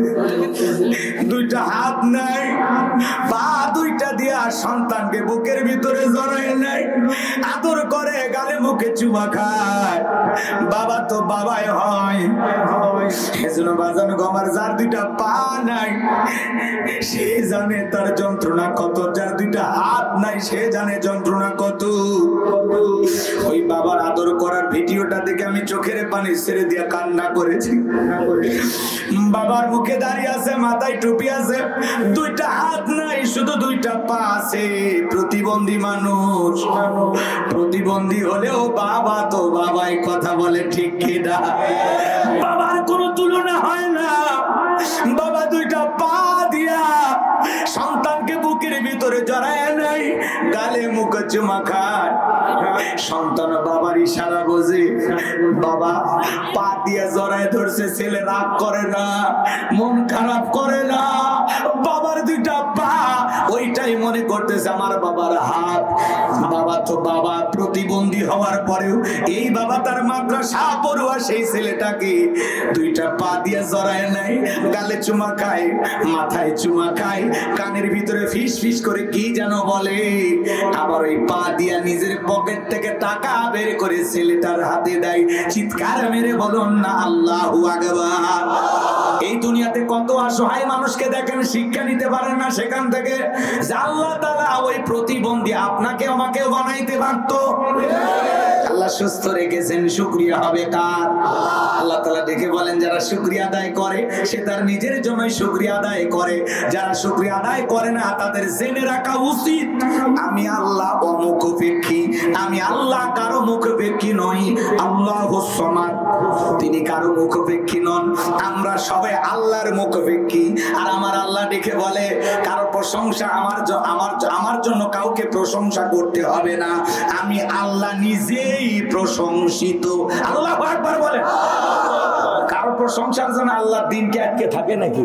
দুইটা হাত নাই, পা দুইটা দিয়া সন্তানকে বুকের ভিতরে জড়ায় নাই, আদর করে, গালে মুখে চুমা খায়। বাবা তো বাবাই হয়। এজন্য বাজান গো আমার, যার দুইটা পা নাই সে জানে তার যন্ত্রণা কত, যার দুইটা হাত নাই সে জানে যন্ত্রণা কত। ওই বাবার আদর করার ভিডিওটা দেখে আমি চোখের পানি ছেড়ে দিয়ে কান্না করেছি। বাবার মুখে দাঁড়িয়ে আছে, মাথায় টুপি আছে, দুইটা হাত নাই, শুধু দুইটা পা আছে। প্রতিবন্ধী মানুষ, প্রতিবন্ধী হলেও বাবা তো বাবাই কথা বলে, ঠিক কিনা? বাবার কোনো তুলনা হয় না। বাবা দুইটা পা দিয়া সন্তানকে বুকের ভিতরে জড়ায় নাই, গালে মুখে চুমা খায়। সন্তান বাবার ইশারা বোঝে, বাবা পা দিয়ে জড়ায় ধরছে, ছেলে রাগ করে না, মন খারাপ করে না। বাবার দুইটা পা, ওইটাই মনে করতেছে আমার বাবার হাত। বাবা তো বাবা, প্রতিবন্ধী হওয়ার পরেও এই বাবা তার মাদ্রাসা পড়ুয়া সেই ছেলেটাকে দুইটা পা দিয়ে জড়ায় নাই, গালে চুমা খায়, মাথায় চুমা খায়, কানের ভিতরে ফিস ফিস করে কি যেন বলে। আবার ওই পা দিয়া নিজের পকেট থেকে টাকা বের করে ছেলেটার হাতে দেয়। চিৎকার মেরে বলুন না আল্লাহু আকবার। এই দুনিয়াতে কত অসহায় মানুষকে দেখেন, শিক্ষা নিতে পারেন না সেখান থেকে। আল্লাহ তাআলা ওই প্রতিবন্ধী আপনাকে আমাকেও বানাইতে পারতো। আল্লাহ সুস্থ রেখেছেন, শুকরিয়া হবে কার? আল্লাহ তাআলা দেখে বলেন, যারা শুকরিয়া আদায় করে সে তার নিজের জন্যই শুকরিয়া আদায় করে, যারা শুকরিয়া আদায় করে না তাদের জেনে রাখা উচিত আমি আল্লাহ অমুখপেক্ষী, আমি আল্লাহ কারো মুখপেক্ষী নই। আল্লাহুস সামাদ তিনি কারো মুখোপেক্ষী নন, আমরা সবাই আল্লাহর মুখোপেক্ষী। আর আমার আল্লাহ ডেকে বলে কারো প্রশংসা আমার জন্য কাউকে প্রশংসা করতে হবে না, আমি আল্লাহ নিজেই প্রশংসিত। আল্লাহু আকবার বলে। কারো প্রশংসার জন্য আল্লাহর দিনকে আটকে থাকে নাকি?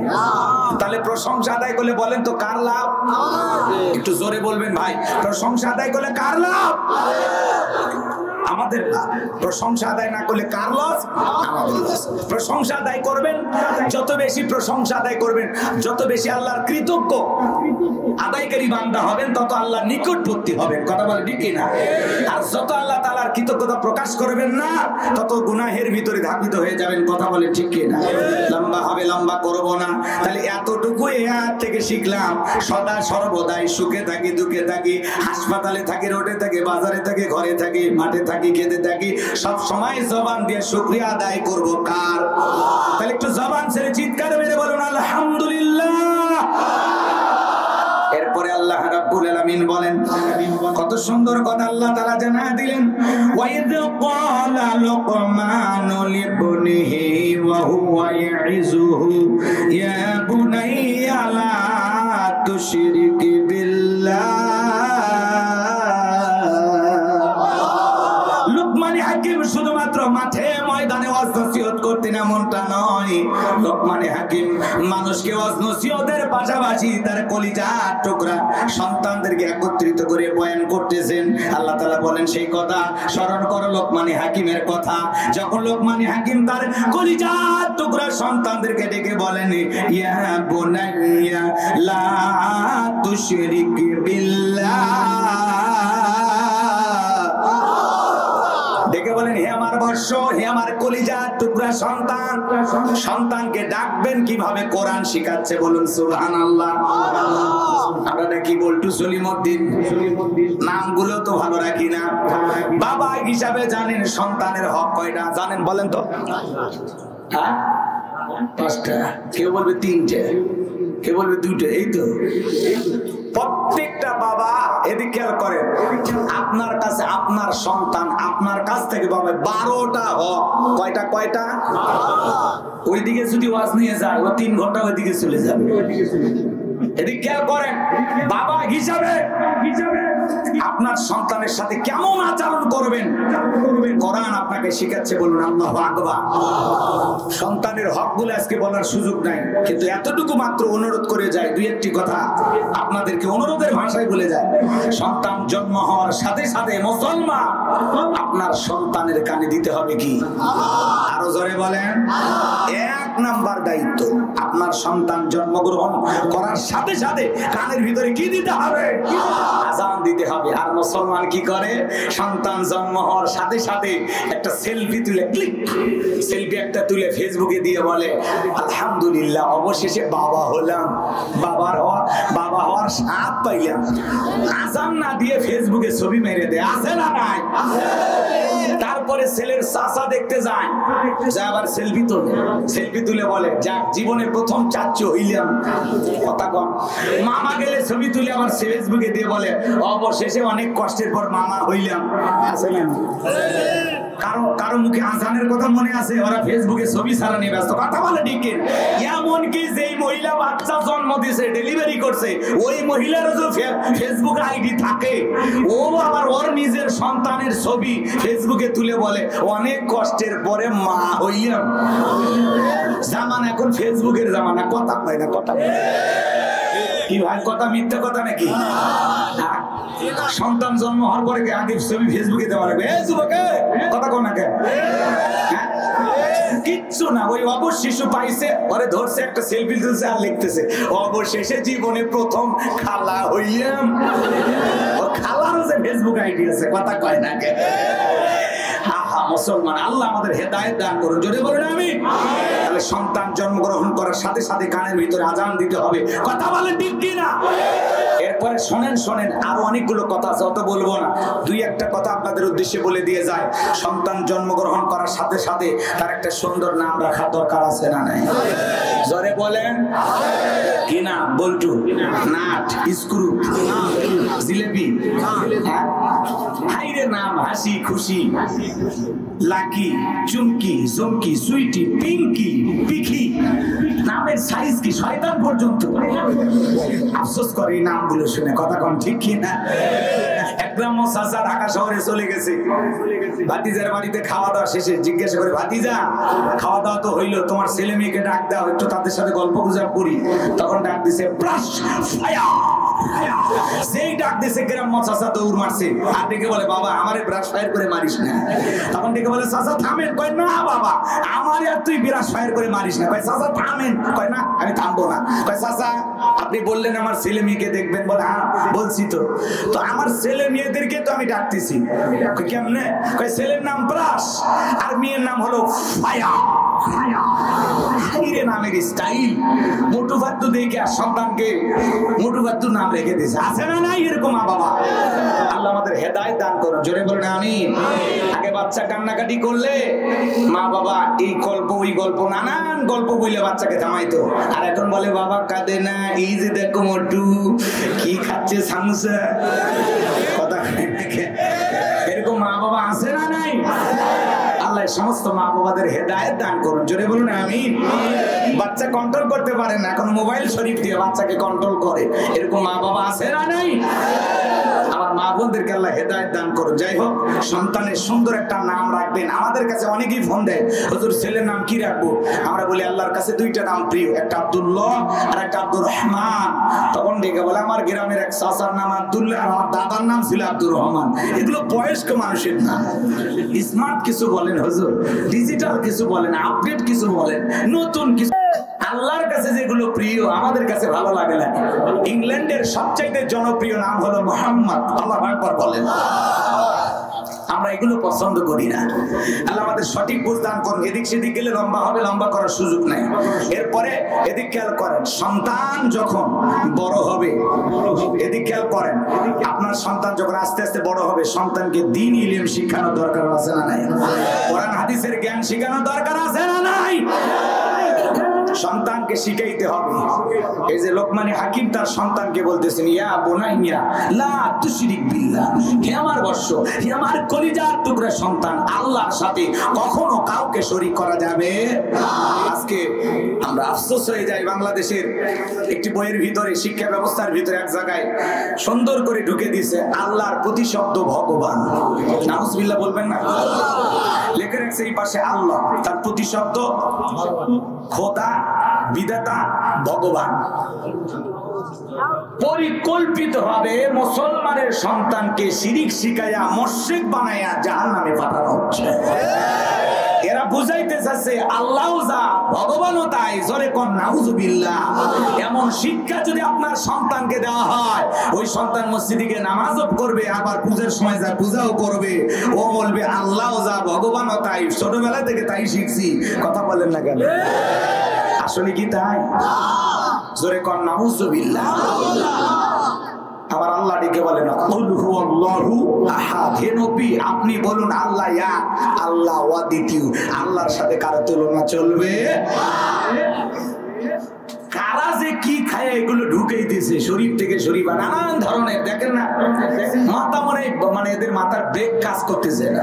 তাহলে প্রশংসা আদায় করলে বলেন তো কার লাভ? একটু জোরে বলবেন ভাই, প্রশংসা আদায় করলে কার লাভ? আমাদের লাভ। প্রশংসা আদায় না করলে কার লস? আমাদের লস। প্রশংসা আদায় করবেন, যত বেশি প্রশংসা আদায় করবেন, যত বেশি আল্লাহর কৃতজ্ঞ আদায়কারী বান্দা হবেন, তত আল্লাহর নিকটবর্তী হবেন। কথা বলে ঠিক না? আর যত আল্লাহ তাআলার কৃতজ্ঞতা প্রকাশ করবেন না, তত গুনাহের ভিতরে ধাবিত হয়ে যাবেন। কথা বলে ঠিক না? লম্বা হবে, লম্বা করব না। তাহলে এতটুকু আয়াত থেকে শিখলাম, সদা সর্বদাই সুখে থাকি, দুঃখে থাকি, হাসপাতালে থাকি, রোডে থাকি, বাজারে থাকি, ঘরে থাকি, মাঠে থাকি, খেতে থাকি, সব সময় জবান দিয়ে শুকরিয়া আদায় করব কার? তাহলে একটু জবান ছেড়ে চিৎকার মেরে বলুন আলহামদুলিল্লাহ। এরপরে আল্লাহ রাব্বুল আলামিন বলেন, কত সুন্দর কথা আল্লাহ তাআলা জানায় দিলেন, ওয়াইদ ক্বালা লুকমানু লিবনিহি ওয়া হুয়া ইয়াইযুহু ইয়া বুনাইয়া লা তুশরিক বিল্লাহ। লোকমানে হাকিম শুধুমাত্র মাঠে ময়দানে ওয়াজ নসিহত করতেন এমনটা নয়। লোকমানে হাকিম মানুষকে ওয়াজ নসিহতের পাশাপাশি তার কলিজার টুকরা সন্তানদেরকে একত্রিত করে বয়ান করতেছেন। আল্লাহ তাআলা বলেন সেই কথা স্মরণ করো লোকমানে হাকিমের কথা। যখন লোকমানে হাকিম তার কলিজার টুকরা সন্তানদেরকে ডেকে বলেন, ইয়া বুনাইয়া লা তুশরিক বিল্লাহ, ডেকে বলেন হে আমার বর্ষ, হে আমার কলিজার টুকরা সন্তান। সন্তানকে ডাকবেন কিভাবে? কোরআন শিখাচ্ছে, বলুন সুবহানাল্লাহ। আপনারা কি বলটু সলিমউদ্দিন নামগুলো তো ভালো রাখি না। বাবা হিসাবে জানেন সন্তানের হক কয়টা জানেন বলেন তো? হ্যাঁ, 5টা। কেউ বলবে 3টে, কেউ বলবে 2টে। এই তো প্রত্যেকটা বাবা এদিকে খেয়াল করেন, আপনার কাছে আপনার সন্তান আপনার কাছ থেকে পাবে 12টা হক। কয়টা? কয়টা? ওইদিকে যদি ওয়াজ নিয়ে যায়, ও 3 ঘন্টা ওইদিকে চলে যাবে। এদিকে খেয়াল করেন, বাবা হিসাবে আপনার সন্তানের সাথে কেমন আচরণ করবেন কোরআন আপনাকে শিখাচ্ছে, বলুন আল্লাহু আকবার। সন্তানের হকগুলো আজকে বলার সুযোগ নাই, কিন্তু এতটুকু মাত্র অনুরোধ করে যায়, 2-1টি কথা আপনাদেরকে অনুরোধের ভাষায় বলে যায়। সন্তান জন্ম হওয়ার সাথে সাথে মুসলমান আপনার সন্তানের কানে দিতে হবে কি? আরো জোরে বলেন। 1 নাম্বার দায়িত্ব, আপনার সন্তান জন্মগ্রহণ করার সাথে সাথে কানের ভিতরে কি দিতে হবে? আযান দিতে হবে। আর মুসলমান কি করে? সন্তান জন্ম হওয়ার সাথে সাথে একটা সেলফি তুলে, ক্লিক সেলফি একটা তুলে ফেসবুকে দিয়ে বলে আলহামদুলিল্লাহ, অবশেষে বাবা হলাম, বাবা হওয়ার স্বাদ পাইলাম। আযান না দিয়ে ফেসবুকে ছবি মেরে দেয়, আছে না নাই? তারপরে ছেলের চাচা দেখতে যায়, যা আবার সেলফি তুলে বলে যাক জীবনে প্রথম চাচু হইলাম। কথা কম। মামা গেলে ছবি তুলে আবার ফেসবুকে দিয়ে বলে অবশেষে অনেক কষ্টের পর মামা হইলাম। আছে না? কারো মুখে আযানের কথা মনে আছে? ওরা ফেসবুকে ছবি ছাড়া নিয়ে ব্যস্ত। কথা বলে ঠিক। এমন কি যেই মহিলা বাচ্চা জন্ম দিয়েছে, ডেলিভারি করছে, ওই মহিলারও যে ফেসবুক আইডি থাকে, ও আবার ওর নিজের সন্তানের ছবি ফেসবুকে তুলে বলে অনেক কষ্টের পরে মা হইলাম। জামানা এখন ফেসবুকের জামানা। কথা কয় না? কথা কি ভাই, কথা মিথ্যা কথা নাকি? সন্তান জন্ম হওয়ার পরে আগে ছবি ফেসবুকে দেওয়া লাগবে? কথা কয় না কেন? কিচ্ছু না, ওই অবশিশু পাইছে, ওরে ধরছে, একটা সেলফি তুলছে আর লিখতেছে অবশেষে জীবনে প্রথম খালা হইলাম। ও খালারও যে ফেসবুক আইডি আছে। কথা কয় না কেন? মুসলমান, আল্লাহ আমাদের হেদায়েত দান করুন। যদি বলেন আমিন। তাহলে বলে সন্তান জন্মগ্রহণ করার সাথে সাথে কানের ভিতরে আজান দিতে হবে। কথা বলে ঠিক কি না? এরপরে শোনেন আরো অনেকগুলো কথা আছে, অত বলবো না। দুই একটা কথা আপনাদের উদ্দেশ্যে বলে দিয়ে যায়। সন্তান জন্মগ্রহণ করার সাথে সাথে তার একটা সুন্দর নাম রাখা দরকার আছে না নাই? জোরে বলেন কি না? বল্টু, নাট, স্ক্রু, জিলেবি, হাইরে নাম হাসি খুশি, লাকি, চুমকি, জমকি, সুইটি, পিঙ্কি, পিখি, নামের সাইজ কি শয়তান পর্যন্ত আফসোস করে এই নামগুলো শুনে। কথা কোন ঠিক কি না? একদম চাচা ঢাকা শহরে চলে গেছে, ভাতিজার বাড়িতে খাওয়া দাওয়া শেষে জিজ্ঞাসা করে, ভাতিজা খাওয়া দাওয়া তো হইলো, তোমার ছেলে মেয়েকে ডাক দাও, একটু তাদের সাথে গল্প গুজব করি। তখন ডাক দিছে ব্রাশ ফায়ার। সেই ডাক দিছে গ্রাম্য চাচা দৌড় মারছে, আর ডেকে বলে, বাবা আমারে ব্রাশ ফায়ার করে মারিস না। তখন ডেকে বলে, চাচা থামেন। কয় না বাবা, আমারে আর তুই ব্রাশ ফায়ার করে মারিস না। কয় চাচা থামেন। কয় না আমি থামবো না। কয় চাচা আপনি বললেন আমার ছেলে মেয়েকে দেখবেন। বলে হ্যাঁ বলছি তো। তো আমার ছেলে মেয়েদেরকে তো আমি ডাকতেছি। কেমনে? কয় ছেলের নাম ব্রাশ আর মেয়ের নাম হলো ফায়ার। নামের স্টাইল মোটু ফাত্তু দেখে আর সন্তানকে মোটু ফাত্তু নাম রেখে দিয়েছে। আছে না নাই এরকম মা বাবা? আল্লাহ আমাদের হেদায়েত দান করুন। জোরে বলেন আমিন। আগে বাচ্চা কান্নাকাটি করলে মা বাবা এই গল্প ওই গল্প নানান গল্প বলে বাচ্চাকে থামাইতো, আর এখন বলে বাবা কাঁদে না, এই যে দেখো মোটু কি খাচ্ছে সামোসা। কথা এরকম মা বাবা আছে না নাই? আল্লাহ সমস্ত মা বাবাদের হেদায়েত দান করুন। জোরে বলুন আমিন। বাচ্চা কন্ট্রোল করতে পারে না, এখন মোবাইল শরীফ দিয়ে বাচ্চাকে কন্ট্রোল করে, এরকম মা বাবা আছে না নাই? আমার মা বোনদেরকে আল্লাহ হেদায়েত দান করুন। যাই হোক, সন্তানের সুন্দর একটা নাম রাখবেন। আমাদের কাছে অনেকেই ফোন দেয়, হুজুর ছেলের নাম কি রাখবো? আমরা বলি আল্লাহর কাছে দুইটা নাম প্রিয়, একটা আব্দুল্লাহ আর একটা আব্দুর রহমান। তখন ডেকে বলে, আমার গ্রামের এক চাচার নাম আব্দুল্লাহ, আমার দাদার নাম ছিল আব্দুর রহমান। এগুলো বয়স্ক মানুষের নাম। স্মার্ট কিছু বলেন হুজুর, ডিজিটাল কিছু বলেন, আপডেট কিছু বলেন, নতুন কিছু। আল্লাহর কাছে যেগুলো প্রিয় আমাদের কাছে ভালো লাগে না। ইংল্যান্ডের সবচাইতে জনপ্রিয় নাম হলো মুহাম্মদ। আল্লাহু আকবার বলেন। আমরা এগুলো পছন্দ করি না। আল্লাহ আমাদের সঠিক বুঝ দান করুন। এদিক সেদিক গেলে লম্বা হবে, লম্বা করার সুযোগ নাই। এরপরে এদিক খেয়াল করেন, সন্তান যখন বড় হবে, এদিক খেয়াল করেন, আপনার সন্তান যখন আস্তে আস্তে বড় হবে, সন্তানকে দ্বীন ইলম শিখানোর দরকার আছে না নাই? কোরআন হাদিসের জ্ঞান শিখানোর দরকার আছে না নাই? সন্তানকে শিখাইতে হবে। এই যে লোকমানে হাকিম তার সন্তানকে বলতেছেন, ইয়া বুনাইয়া লা তুশরিক বিল্লাহ, হে আমার বৎস, হে আমার কলিজার টুকরা সন্তান, আল্লাহর সাথে কখনো কাউকে শরীক করা যাবে না। আজকে আমরা আফসোস হয়ে যাই, বাংলাদেশের একটি বইয়ের ভিতরে, শিক্ষা ব্যবস্থার ভিতরে এক জায়গায় সুন্দর করে ঢুকে দিয়েছে আল্লাহর প্রতিশব্দ ভগবান। নাউজুবিল্লাহ বলবেন না? লেখে রাখছে এই পাশে আল্লাহ, তার প্রতিশব্দ খোদা, বিধাতা, ভগবান। পরিকল্পিত ভাবে মুসলমানের সন্তানকে শিরিক শিখাইয়া মুশরিক বানাইয়া জাহান্নামে পাঠানো হচ্ছে। এরা বুঝাইতে চাচ্ছে আল্লাহও যা, ভগবানও তাই। জোরে কোন নাউজুবিল্লাহ। এমন শিক্ষা যদি আপনার সন্তানকে দেওয়া হয়, ওই সন্তান মসজিদে গিয়ে নামাজও করবে, আবার পূজার সময় যা পূজাও করবে, ও বলবে আল্লাহও যা, ভগবানও তাই, ছোটবেলা থেকে তাই শিখছি। কথা বলেন না কেন? আসলে কি তাই? জোরে কোন নাউজুবিল্লাহ। আবার আল্লাহ ডেকে বলেন, কুল হুয়াল্লাহু আহাদ, হে নবী আপনি বলুন আল্লাহ এক, আল্লাহ অদ্বিতীয়, আল্লাহর সাথে কারো তুলনা চলবে? কারা যে কি খায় এগুলো ঢুকেই দিয়েছে শরীফ থেকে শরীফা, নানান ধরনের। দেখেন না, মাথা মানে এদের মাথার ব্রেক কাজ করতেছে না।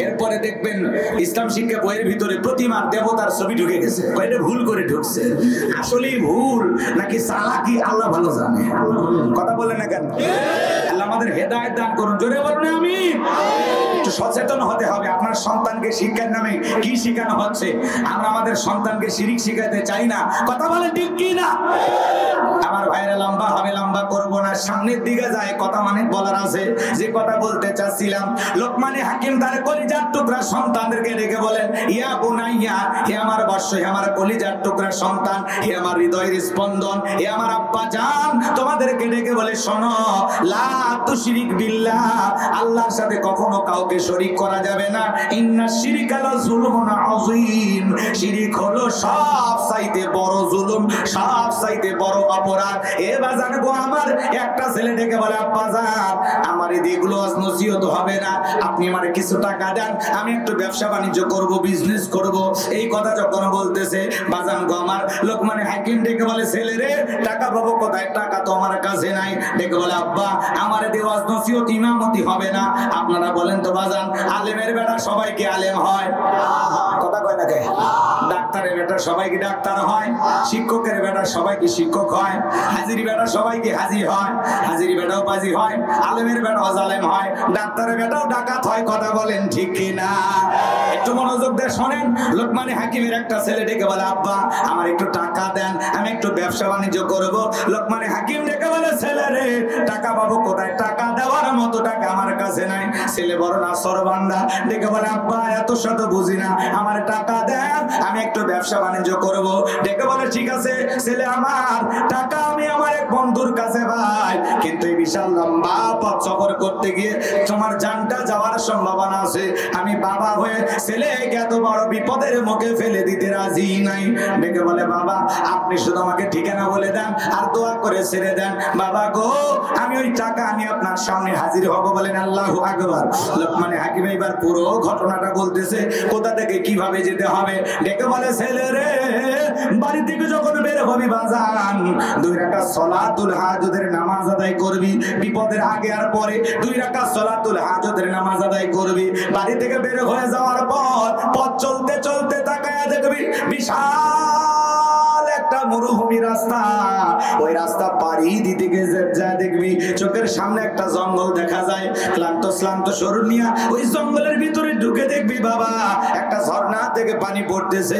এরপরে দেখবেন ইসলাম শিক্ষা বইয়ের ভিতরে প্রতিমার দেবতার ছবি ঢুকে গেছে। এটা ভুল করে ঢুকছে, আসলেই ভুল নাকি চালাকি আল্লাহ ভালো জানে। কথা বলে না কেন? আল্লাহ আমাদের হেদায়েত দান করুন। জোরে বলুন আমিন। একটু সচেতন হতে হবে। আপনার সন্তানকে শিক্ষার নামে কি শেখানো হচ্ছে? আমরা আমাদের সন্তানকে শিরিক শিখাইতে চাই না। কথা বলে ঠিক কি না? আমার ভাইরা লম্বা হবে, লম্বা করব না, সামনের দিকে যায়, কথা অনেক বলার আছে। যে কথা বলতে চাচ্ছিলাম, লোকমানে হাকিম তার কলিজার টুকরা সন্তানদেরকে ডেকে বলেন, ইয়া বুনাইয়া, হে আমার বর্ষ, হে আমার কলিজার টুকরা সন্তান, হে আমার হৃদয়ের স্পন্দন, হে আমার আব্বা জান, তোমাদেরকে ডেকে বলে, শোনো, লা তুশরিক বিল্লাহ, আল্লাহর সাথে কখনো কাউকে শরীক করা যাবে না। ইন্না শিরকা লা যুলমুন আযীম, শিরক হলো সবচাইতে বড় জুলুম, সবচাইতে বড় অপরাধ। এ বাজান গো, আমার একটা ছেলে ডেকে বলে, আব্বা জান, আমার এগুলো আজ নসিহত হবে না, আপনি আমারে কিছু টাকা দেন, আমি একটু ব্যবসা বাণিজ্য করব, বিজনেস করব। এই কথা যখন বলতেছে, বাজান গো আমার, লোকমানে হাকিম ডেকে বলে, ছেলে রে, টাকা পাবো কোথায়? টাকা তো আমার কাছে নাই। ডেকে বলে, আব্বা, আমার দেওয়াজ নসিহত ইমামতি হবে না। আপনারা বলেন তো বাজান, আলেমের বেটা সবাই কি আলেম হয়? কথা কয় না কে? ডাক্তারের বেটা সবাই কি ডাক্তার হয়? শিক্ষকের বেটা সবাই কি শিক্ষক হয়? হাজির বেটা সবাই কি হাজি হয়? হাজির বেটাও বাজি হয়, আলেমের বেটাও জালেম হয়, ডাক্তারের বেটাও ডাকাত হয়। কথা বলেন ঠিক কি না? একটু মনোযোগ দিয়ে শোনেন। লোকমানে হাকিমের একটা ছেলে ডেকে বলে, আব্বা, আমার একটু টাকা দেন, আমি একটু ব্যবসা বাণিজ্য করব। লোকমানে হাকিম ডেকে বলে, ছেলে রে, টাকা পাবো কোথায়? টাকা দেওয়ার মতো টাকা আমার কাছে নাই। ছেলে বড় নাছরবান্দা, ডেকে বলে, আব্বা, এত শত বুঝি না, আমার টাকা দেন, আমি একটু ব্যবসা বাণিজ্য করব। ডেকে বলে, ঠিক আছে ছেলে আমার, টাকা আমি আমার এক বন্ধুর কাছে পাই, কিন্তু এই বিশাল লম্বা পথ সফর করতে গিয়ে তোমার জানটা যাওয়ার সম্ভাবনা আছে। আমি বাবা হয়ে ছেলেকে এত বড় বিপদের মুখে ফেলে দিতে রাজি নাই। ডেকে বলে, বাবা, আপনি শুধু আমাকে ঠিকানা বলে দেন আর দোয়া করে ছেড়ে দেন। বাবা গো, আমি ওই টাকা আমি আপনার সামনে হাজির হব। বলেন আল্লাহু আকবার। লোকমানে হাকিম এবার পুরো ঘটনাটা বলতেছে, কোথা থেকে কিভাবে যেতে হবে। ডেকে বলে, ছেলে রে, বাড়ি থেকে যখন বের হবি বাজান, 2 রাকাত সালাতুল হাজতের নামাজ আদায় করবি। বিপদের আগে আর পরে 2 রাকাত সালাতুল হাজতের নামাজ আদায় করবি। বাড়ি থেকে বের হয়ে যাওয়ার পর পথ চলতে চলতে তাকায়া দেখবি বিশাল একটা মরুভূমি রাস্তা। ওই রাস্তা পাড়ি দিতে গিয়ে যা দেখবি চোখের সামনে একটা জঙ্গল দেখা যায়। ক্লান্ত শ্লান্ত শরীর নিয়ে ওই জঙ্গলের ভিতরে ঢুকে দেখবি বাবা, একটা ঝর্ণা থেকে পানি পড়তেছে।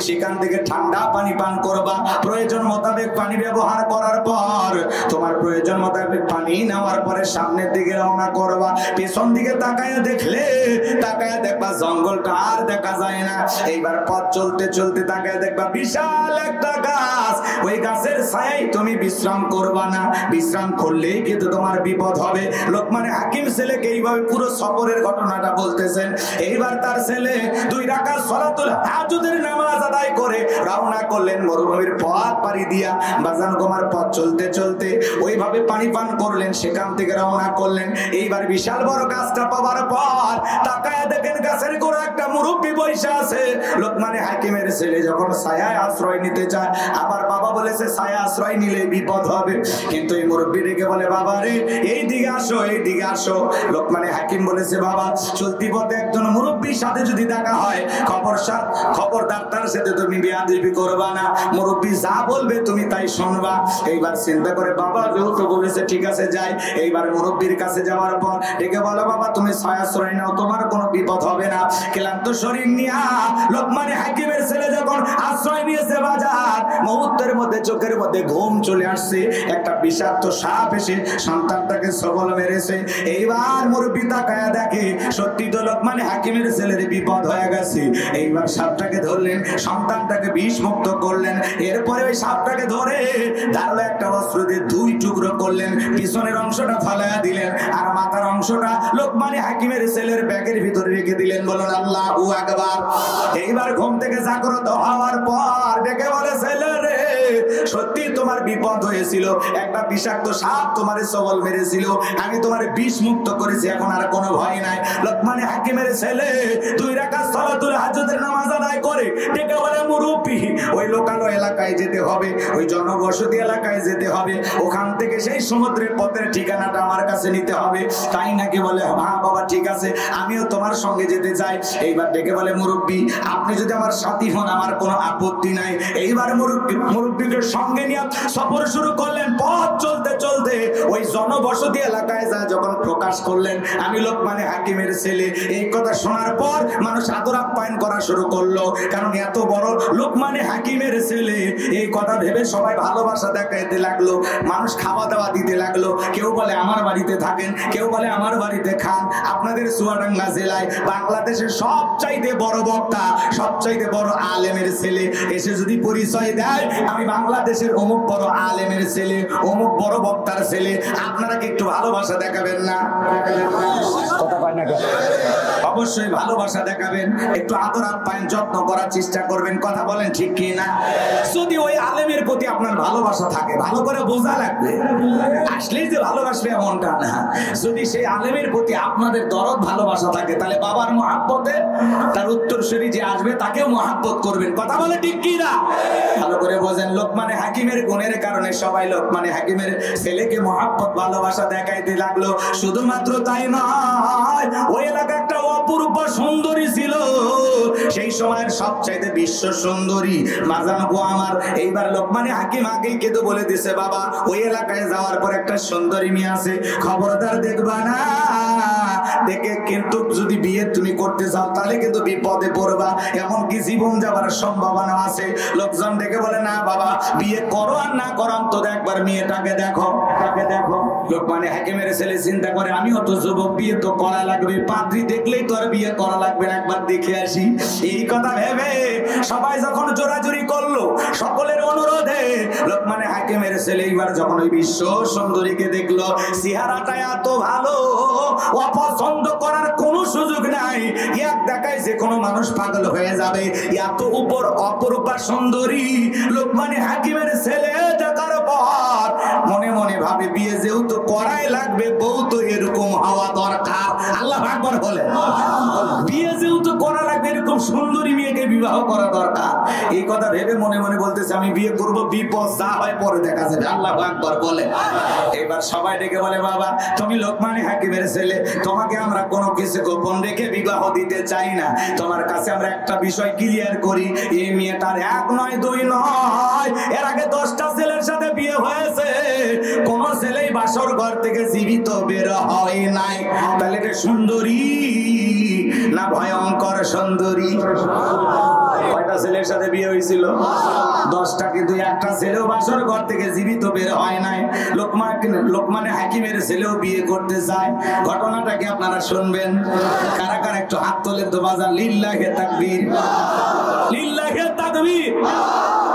সেখান থেকে ঠান্ডা পানি পান করবা। প্রয়োজন মোতাবেক পানি ব্যবহার করার পর, তোমার প্রয়োজন মোতাবেক পানি নেওয়ার পরে সামনের দিকে রওনা করবা। পেছন দিকে তাকায় দেখবা জঙ্গলটা আর দেখা যায় না। এইবার পথ চলতে চলতে তাকায় দেখবা বিশাল একটা গাছ। ওই গাছের ছায়ায় তুমি বিশ্রাম করবা না, বিশ্রাম করলেই কিন্তু তোমার বিপদ হবে। লোকমানে হাকিম ছেলেকে এইভাবে পুরো সফরের ঘটনাটা বলতেছেন। এইবার তার ছেলে 2 রাকাত সালাতুল হাজতের নামাজ আদায় করে রওনা করলেন মরুভূমির পথ পাড়ি দিয়া। বাজান কুমার পথ চলতে চলতে ওইভাবে পানি পান করলেন, সেখান থেকে রওনা করলেন। এইবার বিশাল বড় গাছটা পাওয়ার পর তাকায় দেখেন গাছের গোড়া একটা মুরব্বি বসে আছে। লোকমানে হাকিমের ছেলে যখন ছায়ায় আশ্রয় নিতে চায়, আবার বাবা বলেছে ছায়া আশ্রয় নিলে বিপদ হবে, কিন্তু এই মুরব্বি ডেকে বলে, বাবা রে, এই দিকে আসো, এই দিকে আসো। লোকমানে হাকিম বলেছে, বাবা, চলতি পথে একজন মুরব্বির সাথে যদি দেখা হয়, খবরদার তার সাথে তুমি বেয়াদবি করবা না, মুরব্বি যা বলবে তুমি তাই শুনবা। এইবার চিন্তা করে বাবা যেহেতু বলেছে ঠিক আছে যাই। এইবার মুরব্বির কাছে যাওয়ার পর ডেকে বলো, বাবা তুমি ছায়াশ্রয় নাও, তোমার কোনো বিপদ হবে না। ক্লান্ত শরীর নিয়া লোকমানে হাকিমের ছেলে যখন আশ্রয় নিয়েছে বাজার, মুহূর্তের মধ্যে চোখের মধ্যে ঘুম চলে আসছে। একটা বিষাক্ত সাপ এসে সন্তানটাকে সবল মেরেছে। এইবার মুরব্বি তাকায়া দেখে সত্যি তো লোকমানে হাকিমের ছেলের বিপদ হয়ে গেছে। এইবার সাপটাকে ধরলেন, সন্তানটাকে বিষ মুক্ত করলেন। এরপরে ওই সাপটাকে ধরে ধারালো একটা অস্ত্র দিয়ে 2 টুকরো করলেন, পিছনের অংশটা ফালায়া দিলেন আর মাথার অংশটা লোকমানে হাকিমের ছেলের ব্যাগের ভিতরে রেখে দিলেন। বলুন আল্লাহু আকবার। এইবার ঘুম থেকে জাগ্রত হওয়ার পর ডেকে বলে, ছেলে রে, সত্যি তোমার বিপদ হয়েছিল, একটা বিষাক্ত সাপ তোমার সবল মেরেছিল, আমি তোমার বিষ মুক্ত করেছি, এখন আর কোনো ভয় নাই। লোকমানে হাকিমের ছেলে 2 রাকাত সালাতুল হাজতের নামাজ আদায় করে ডেকে বলে, মুরব্বি, ওই লোকালো এলাকায় যেতে হবে, ওই জনবসতি এলাকায় যেতে হবে, ওখান থেকে সেই সমুদ্রের পথের ঠিকানাটা আমার কাছে নিতে হবে। তাই নাকি? বলে, হ্যাঁ বাবা ঠিক আছে, আমিও তোমার সঙ্গে যেতে চাই। এইবার ডেকে বলে, মুরব্বি, আপনি যদি আমার সাথী হন আমার কোনো আপত্তি নাই। এইবার মুরব্বিকে সঙ্গে নিয়ে সফর শুরু করলেন। পথ চলতে চলতে ওই জনবসতি এলাকায় যা যখন প্রকাশ করলেন, আমি লোকমানে হাকিমের ছেলে, এই কথা শোনার পর মানুষ আদর আপ্যায়ন করা শুরু করলো। কারণ এত বড় লোকমানে হাকিমের ছেলে। এই কথা ভেবে সবাই ভালোবাসা দেখাইতে লাগলো, মানুষ খাওয়া দাওয়া দিতে লাগলো। কেউ বলে আমার বাড়িতে থাকেন, কেউ বলে আমার বাড়িতে খান। আপনাদের চুয়াডাঙ্গা জেলায় বাংলাদেশের সবচাইতে বড় বক্তা, সবচাইতে বড় আলেমের ছেলে এসে যদি পরিচয় দেয় আমি বাংলাদেশের অমুক বড় আলেমের ছেলে, অমুক বড় বক্তার ছেলে, আপনারা কি একটু ভালোবাসা দেখাবেন না? কথা পায় না। অবশ্যই ভালোবাসা দেখাবেন, একটু আদর আপ্যায়ন যত্ন করার চেষ্টা করবেন। কথা বলেন ঠিক কি না? যদি ওই আলেমের প্রতি আপনার ভালোবাসা থাকে, ভালো করে বোঝা লাগবে, আসলেই যে ভালোবাসবে এমনটা না। যদি সেই আলেমের প্রতি আপনাদের দরদ ভালোবাসা থাকে, তাহলে বাবার মহাব্বতে তার উত্তরসূরি যে আসবে তাকেও মহাব্বত করবেন। কথা বলে ঠিক কি না? ভালো করে বোঝেন। লোকমানে হাকিমের গুণের কারণে সবাই লোকমানে হাকিমের ছেলেকে মহাব্বত ভালোবাসা দেখাইতে লাগলো। শুধুমাত্র তাই নয়, ওই এলাকা একটা অপূর্ব সুন্দরী ছিল, সেই সময়ের সবচাইতে বিশ্ব সুন্দরী মাজানবু আমার। এইবার লোকমানে হাকিম আগেই কেঁদে বলে দিছে, বাবা ওই এলাকায় যাওয়ার পর একটা সুন্দরী মেয়ে আছে, খবরদার দেখবা না, দেখে কিন্তু যদি বিয়ে তুমি করতে চাও তাহলে কিন্তু বিপদে পড়বা, এমনকি জীবন যাবার সম্ভাবনা আছে। লোকজন দেখে বলে, না বাবা বিয়ে করো আর না করো তো একবার মেয়েটাকে দেখো, তাকে দেখো। লোকমানে হাকিমের ছেলে চিন্তা করে, আমিও তো যুবক, বিয়ে তো করা লাগবে, পাত্রী দেখলেই তো আর বিয়ে করা লাগবে না, একবার দেখে আসি। এই কথা ভেবে সবাই যখন জোরাজুরি করলো, সকলের অনুরোধে লোকমানে হাকিমের ছেলে এইবার যখন ওই বিশ্ব সুন্দরীকে দেখলো, চেহারাটা এত ভালো, অপছন্দ করার কোনো সুযোগ নাই। এক দেখায় যে কোনো মানুষ পাগল হয়ে যাবে, এত উপর অপরূপা সুন্দরী লোকমানে হাকিমের ছেলে দেখার পর মনে মনে ভাবে, বিয়ে যেহেতু করাই লাগবে, বউ তো এরকম হওয়া দরকার। আল্লাহ আকবার বলে, বিয়ে যেহেতু করা লাগবে, এরকম সুন্দরী মেয়েকে বিবাহ করা দরকার। এই কথা ভেবে মনে মনে বলতেছে, আমি বিয়ে করব, বিপদ যা হয় পরে দেখা যাবে। আল্লাহ আকবার বলে। এবার সবাই ডেকে বলে, বাবা তুমি লোকমানে হাকিমের ছেলে, তোমাকে আমরা কোনো কিছু গোপন রেখে বিবাহ দিতে চাই না, তোমার কাছে আমরা একটা বিষয় ক্লিয়ার করি, এই মেয়েটার 1 নয় 2 নয়, এর আগে 10টা ছেলের সাথে বিয়ে হয়েছে, কোন ছেলেই বাসর ঘর থেকে জীবিত বের হয় নাই। তাহলে এটা সুন্দরী না ভয়ঙ্কর সুন্দরী? কয়টা ছেলের সাথে বিয়ে হয়েছিল? 10টা, কিন্তু একটা ছেলেও বাসর ঘর থেকে জীবিত বের হয় নাই। লোকমানে হাকিমের ছেলেও বিয়ে করতে চায়। ঘটনাটা কি আপনারা শুনবেন? কারা কারা একটু হাত তোলেন তো বাজার, লিল্লাহে তাকবীর, লিল্লাহে তাকবীর।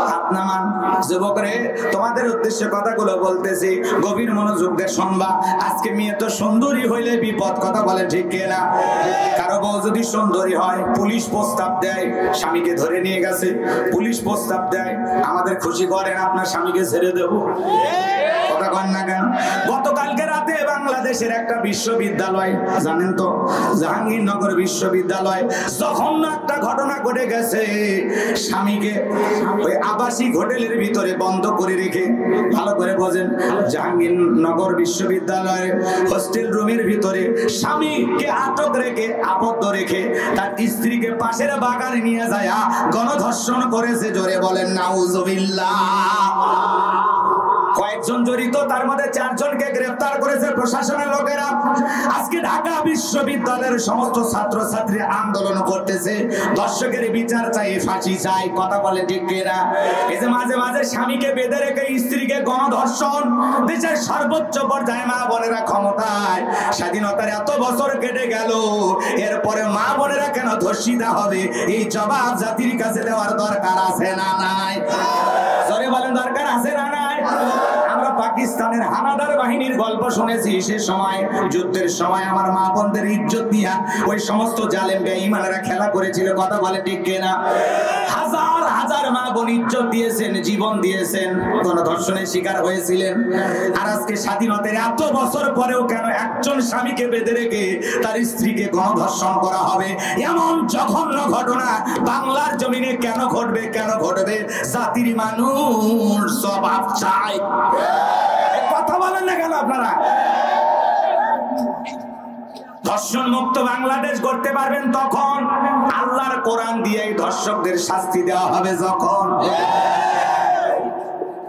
হাত নামান। যুবকরে তোমাদের উদ্দেশ্যে কথাগুলো বলতেছি, গভীর মনোযোগ দিয়ে শুনবা। আজকে মেয়ে তো সুন্দরী হইলে বিপদ, কথা বলে ঠিক কিনা? কারো বউ যদি সুন্দরী হয়, পুলিশ প্রস্তাব দেয়, স্বামীকে ধরে নিয়ে গেছে, পুলিশ প্রস্তাব দেয়, আমাদের খুশি করেন, আপনার স্বামীকে ছেড়ে দেব। কথা কন না কেন? গতকালকে রাতে বাংলাদেশের একটা বিশ্ববিদ্যালয়, জানেন তো, জাহাঙ্গীরনগর বিশ্ববিদ্যালয়, জঘন্য একটা ঘটনা ঘটে গেছে। স্বামীকে ওই আবাসিক হোটেলের ভিতরে বন্ধ করে রেখে, ভালো করে বোঝেন, জাহাঙ্গীরনগর বিশ্ববিদ্যালয়ের হোস্টেল রুমের ভিতরে স্বামীকে আটক রেখে, আবদ্ধ রেখে তার স্ত্রীকে পাশের বাগানে নিয়ে যায় গণধর্ষণ করেছে। জোরে বলেন নাউজুবিল্লাহ। কয়েকজন জড়িত, তার মধ্যে 4 জনকে গ্রেফতার করেছে প্রশাসনের লোকেরা। আজকে ঢাকা বিশ্ববিদ্যালয়ের সমস্ত ছাত্রছাত্রী আন্দোলন করতেছে, দর্শকের বিচার চাই, ফাঁসি চাই। কথা বলে ঠিক কিনা? এই যে মাঝে মাঝে স্বামীকে বেঁধে রেখে স্ত্রীকে গণধর্ষণ, দেশের সর্বোচ্চ পর্যায়ে মা বোনেরা ক্ষমতায়, স্বাধীনতার এত বছর কেটে গেল, এরপরে মা বোনেরা কেন ধর্ষিতা হবে? এই জবাব জাতির কাছে দেওয়ার দরকার আছে না নাই? জোরে বলেন, দরকার আছে না নাই? আমরা পাকিস্তানের হানাদার বাহিনীর গল্প শুনেছি, সে সময় যুদ্ধের সময় আমার মা বোনদের ইজ্জত নিয়ে ওই সমস্ত জালেম বেঈমানেরা খেলা করেছিল। কথা বলে ঠিক কিনা? হাজার হাজার মা বোন ইজ্জত দিয়েছেন, জীবন দিয়েছেন, গণধর্ষণের শিকার হয়েছিলেন। আর আজকে স্বাধীনতার এত বছর পরেও কেন একজন স্বামীকে বেঁধে রেখে তার স্ত্রীকে গণধর্ষণ করা হবে? এমন জঘন্য ঘটনা বাংলার জমিনে কেন ঘটবে? কেন ঘটবে? জাতির মানুষ জবাব চায়। কথা বলেন না কেন আপনারা? ধর্ষণ মুক্ত বাংলাদেশ করতে পারবেন তখন আল্লাহর কোরআন দিয়ে ধর্ষকদের শাস্তি দেওয়া হবে। যখন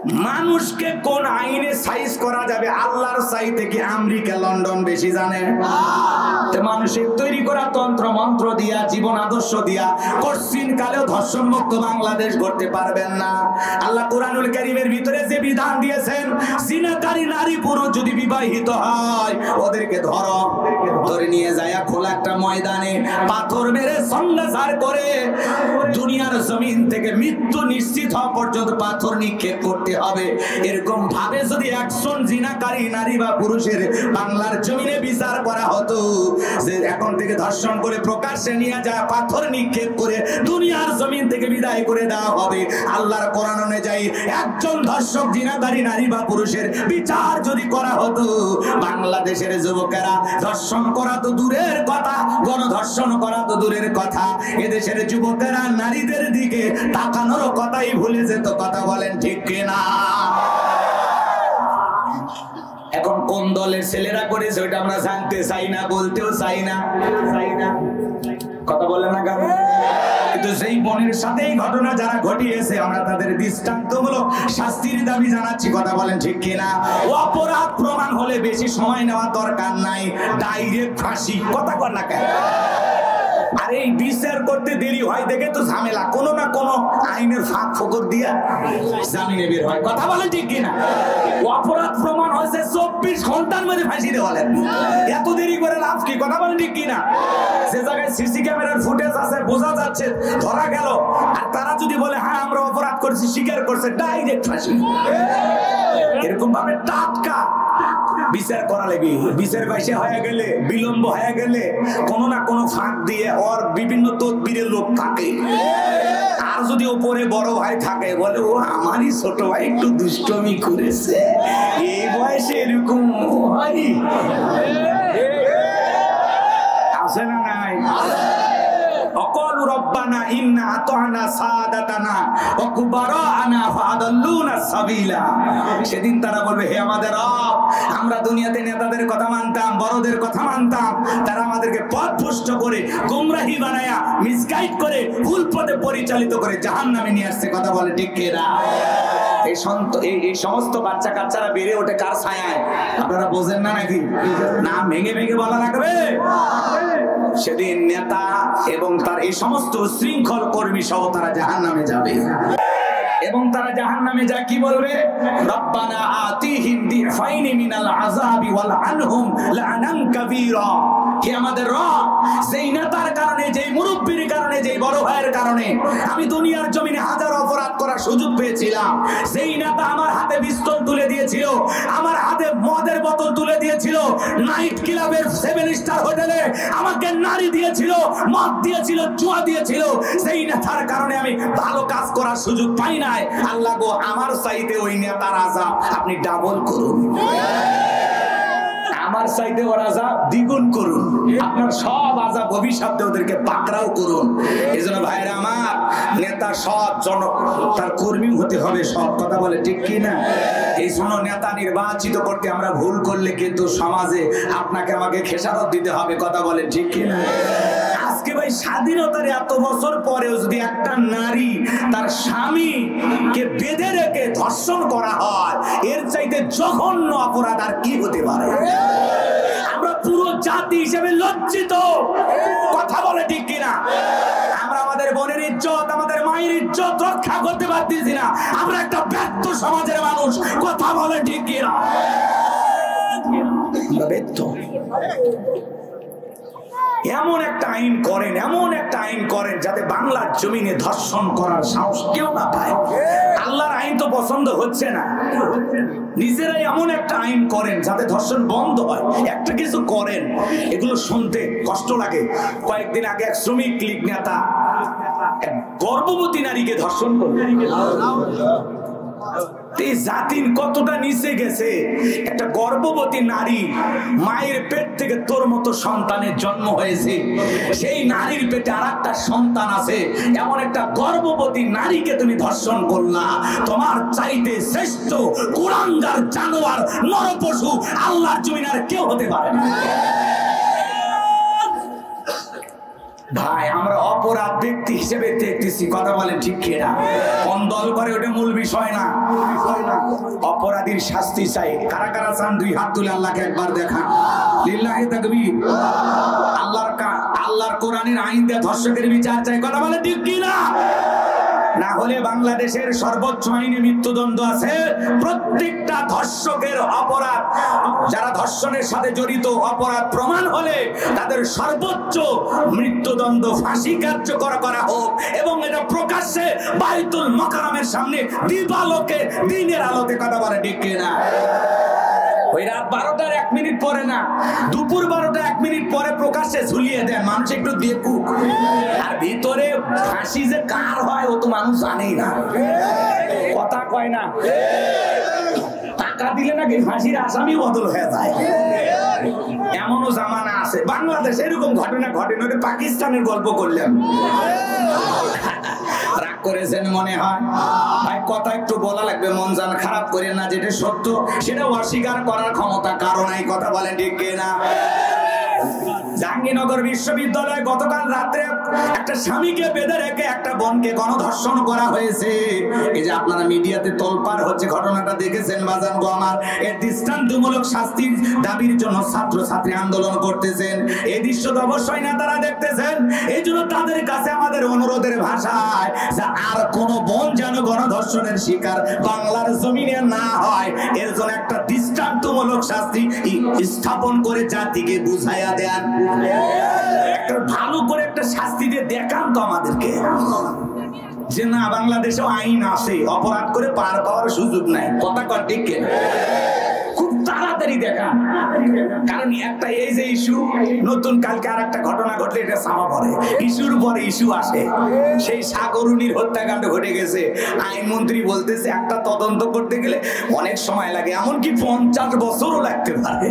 মানুষকে কোন আইনে সাইজ করা যাবে আল্লাহর চাইতে কি আমেরিকা লন্ডন বেশি জানে? মানুষের তৈরি করা তন্ত্র মন্ত্র দিয়া জীবন আদর্শ দিয়া কঠিন কালেও ধর্ষণ মুক্ত বাংলাদেশ করতে পারবেন না। আল্লাহ কোরআনুল কারীমের ভিতরে যে বিধান দিয়েছেন, জিনাকারী নারী পুরুষ যদি বিবাহিত হয় ওদেরকে ধরে নিয়ে যায় খোলা একটা ময়দানে পাথর মেরে সংঘার করে দুনিয়ার জমিন থেকে মৃত্যু নিশ্চিত হওয়া পর্যন্ত পাথর নিক্ষেপ করতে হবে। এরকম ভাবে যদি একজন জিনাকারী নারী বা পুরুষের বাংলার জমিনে বিচার করা হতো, যে এখন থেকে ধর্ষণ করে প্রকাশ্যে নিয়ে যায় পাথর নিক্ষেপ করে দুনিয়ার জমিন থেকে বিদায় করে দেওয়া হবে। আল্লাহর কোরআন অনুযায়ী একজন ধর্ষক জিনাকারী নারী বা পুরুষের বিচার যদি করা হতো, বাংলাদেশের যুবকেরা ধর্ষণ করা তো দূরের কথা, গণধর্ষণ করা তো দূরের কথা, এদেশের যুবকেরা নারীদের দিকে তাকানোর কথাই ভুলে যেত। কথা বলেন ঠিক কিনা? এখন কোন দলের ছেলেরা করেছে ওইটা আমরা জানতে চাই না, বলতেও চাই না। কথা বলেন না কেন? কিন্তু সেই বোনের সাথে এই ঘটনা যারা ঘটিয়েছে আমরা তাদের দৃষ্টান্তমূলক শাস্তির দাবি জানাচ্ছি। কথা বলেন ঠিক কিনা? অপরাধ প্রমাণ হলে বেশি সময় নেওয়া দরকার নাই, ডাইরেক্ট ফাঁসি। কথা বল না কেন? আর এই বিচার করতে দেরি হয় দেখে তো ঝামেলা, কোনো না কোনো আইনের ফাঁক ফোকর দিয়া জামিনে বের হয়। কথা বলেন ঠিক কিনা? অপরাধ প্রমাণ হয়েছে 24 ঘন্টার মধ্যে ফাঁসি দেওয়া লাগবে, এত দেরি করে লাভ কি? কথা বলেন ঠিক কিনা? যে জায়গায় সিসি ক্যামেরার ফুটেজ আছে বোঝা যাচ্ছে ধরা গেল, আর তারা যদি বলে হ্যাঁ আমরা অপরাধ করেছি, স্বীকার করছে, ডাইরেক্ট ফাঁসি। এরকম ভাবে টাটকা বিচার করা লাগবে। বিচার বাইশে হয়ে গেলে, বিলম্ব হয়ে গেলে কোনো না কোনো ফাঁক দিয়ে ওর বিভিন্ন তদবিরের লোক থাকে। আর যদি ওপরে বড় ভাই থাকে বলে ও আমারই ছোট ভাই একটু দুষ্টমি করেছে, এই বয়সে এরকম হয়। আছে না নাই? অকলু রব্বানা ইন্না আতানা সাদাতানা ওয়া কুবারানা ফাদাল্লুনা সাবিলা। সেদিন তারা বলবে হে আমাদের রব, আমরা দুনিয়াতে নেতাদের কথা মানতাম, বড়দের কথা মানতাম, তারা আমাদেরকে পথভ্রষ্ট করে গোমরাহি বানায়া মিসগাইড করে ভুল পথে পরিচালিত করে জাহান্নামে নিয়ে আসছে। কথা বলে ঠিক কিনা? এই সমস্ত বাচ্চা কাচ্চারা বেড়ে ওঠে কার ছায়ায়? আপনারা বোঝেন না নাকি? না ভেঙে ভেঙে বলা লাগবে। সেদিন নেতা এবং তার এই সমস্ত শৃঙ্খল কর্মী সহ তারা জাহান্নামে যাবে, এবং তারা জাহান্নামে যা কি বলবে? রব্বানা আতিহিম দিফাইনি মিনাল আযাবি ওয়াল আনহুম লানান কাবীরা। হে আমাদের রব, যেই নেতার কারণে, যেই মুরব্বির কারণে, যেই বড় ভাইয়ের কারণে আমি দুনিয়ার জমিনে হাজার অপরাধ করার সুযোগ পেয়েছিলাম, যেই নেতা আমার হাতে পিস্তল তুলে দিয়েছিল, আমার হাতে মদের বোতল তুলে দিয়েছিল, নাইট ক্লাবের 7 স্টার হোটেলে আমাকে নারী দিয়েছিল, মদ দিয়েছিল, জুয়া দিয়েছিল, সেই নেতার কারণে আমি ভালো কাজ করার সুযোগ পাই নাই। আল্লাহ গো, আমার চাইতে ওই নেতার আযাব আপনি ডাবল করুন, আমার চাইতে ওর আযাব দ্বিগুণ করুন, আপনার সব আযাব ভবিষ্যতে ওদেরকে পাকড়াও করুন। এজন্য ভাইরা আমার, নেতা সৎ, জনক তার কর্মী হতে হবে সৎ। কথা বলে ঠিক কি না? এই জন্য নেতা নির্বাচিত করতে আমরা ভুল করলে কিন্তু সমাজে আপনাকে আমাকে খেসারত দিতে হবে। কথা বলে ঠিক কি না? আজকে ভাই স্বাধীনতার এত বছর পরেও যদি একটা নারী তার স্বামীকে বেঁধে রেখে ধর্ষণ করা হয়, এর চাইতে জঘন্য অপরাধ আর কি হতে পারে? আমরা পুরো জাতি হিসেবে লজ্জিত। কথা বলে ঠিক কিনা? আমরা আমাদের বোনের ইজ্জত, আমাদের মায়ের ইজ্জত রক্ষা করতে পারতেছি না। আমরা একটা ব্যর্থ সমাজের মানুষ। কথা বলে ঠিক কিনা? ব্যর্থ। এমন একটা আইন করেন, এমন একটা আইন করেন যাতে বাংলার জমিনে ধর্ষণ করার সাহস কেউ না পায়। আল্লাহর আইন তো পছন্দ হচ্ছে না, নিজেরাই এমন একটা আইন করেন যাতে ধর্ষণ বন্ধ হয়। একটা কিছু করেন, এগুলো শুনতে কষ্ট লাগে। কয়েকদিন আগে এক শ্রমিক লীগ নেতা গর্ভবতী নারীকে ধর্ষণ করলেন। এই জাতির কতটা নিচে গেছে। একটা গর্ভবতী নারী, মায়ের পেট থেকে তোর মতো সন্তানের জন্ম হয়েছে, সেই নারীর পেটে আর একটা সন্তান আছে, এমন একটা গর্ভবতী নারীকে তুমি ধর্ষণ করলা। তোমার চাইতে শ্রেষ্ঠ কুলাঙ্গার, জানোয়ার, নরপশু আল্লাহর জমিনে আর কেউ হতে পারে না। ভাই আমরা অপরাধ ব্যক্তি হিসেবে দেখতেছি, কথা বলেন ঠিক কিনা? কোন দল করে ওটা মূল বিষয় না। অপরাধীর শাস্তি চাই। কারা কারা চান দুই হাত তুলে আল্লাহকে একবার দেখান। লিল্লাহি তাকবীর। আল্লাহর কোরআনের আইন দিয়ে ধর্ষকের বিচার চাই, কথা বলেন ঠিক কিনা? না হলে বাংলাদেশের সর্বোচ্চ আইনে মৃত্যুদণ্ড আছে। প্রত্যেকটা ধর্ষকের অপরাধ, যারা ধর্ষণের সাথে জড়িত অপরাধ প্রমাণ হলে তাদের সর্বোচ্চ মৃত্যুদণ্ড ফাঁসি কার্যকর করা হোক, এবং এটা প্রকাশ্যে বাইতুল মোকাররমের সামনে দিবালোকে দিনের আলোতে, কথা বলে ঠিক কিনা? ওই রাত 12টার 1 মিনিট পরে না, দুপুর 12টা 1 মিনিট পরে প্রকাশ্যে ঝুলিয়ে দেন, মানুষ একটু দেখুক। আর ভিতরে ফাঁসি যে কার হয় ও তো মানুষ জানেই না, কথা কয় না। টাকা দিলে নাকি ফাঁসির আসামি বদল হয়ে যায়, এমনও জামানা আছে। বাংলাদেশ এরকম ঘটনা ঘটে না, পাকিস্তানের গল্প করলাম। রাগ করেছেন মনে হয় ভাই, কথা একটু বলা লাগবে, মন জান খারাপ করে না। যেটা সত্য সেটা অস্বীকার করার ক্ষমতা কারো নাই, কথা বলেন ঠিক কিনা? জাহাঙ্গীরনগর বিশ্ববিদ্যালয়ে গতকাল রাতে একটা স্বামীকে বেঁধে রেখে একটা বোনকে গণধর্ষণ করা হয়েছে। এই যে আপনারা মিডিয়াতে তোলপাড় হচ্ছে, ঘটনাটা দেখেছেন বাজান গো আমার। এর দৃষ্টান্তমূলক শাস্তির দাবির জন্য ছাত্র ছাত্রী আন্দোলন করতেছেন। এই দৃশ্য তো অবশ্যই নেতারা দেখতেছেন। এই জন্য তাদের কাছে আমাদের অনুরোধের ভাষায়, যে আর কোন বোন যেন গণধর্ষণের শিকার বাংলার জমিনে না হয়, এর জন্য একটা দৃষ্টান্তমূলক শাস্তি স্থাপন করে জাতিকে বুঝাইয়া দেন। একটা ভালো করে একটা শাস্তি দিয়ে দেখান তো আমাদেরকে, যে না বাংলাদেশেও আইন আছে, অপরাধ করে পার পাওয়ার সুযোগ নাই, কথা কর ঠিক কিনা? খুব তাড়াতাড়ি দেখান। কারণ একটা এই যে ইস্যু, নতুন কালকে আর একটা ঘটনা ঘটলে এটা সামা পড়ে, ইস্যুর পরে ইস্যু আসে। সেই সাগরুনির হত্যাকাণ্ড ঘটে গেছে, আইনমন্ত্রী বলতেছে একটা তদন্ত করতে গেলে অনেক সময় লাগে, এমনকি 50 বছরও লাগতে পারে।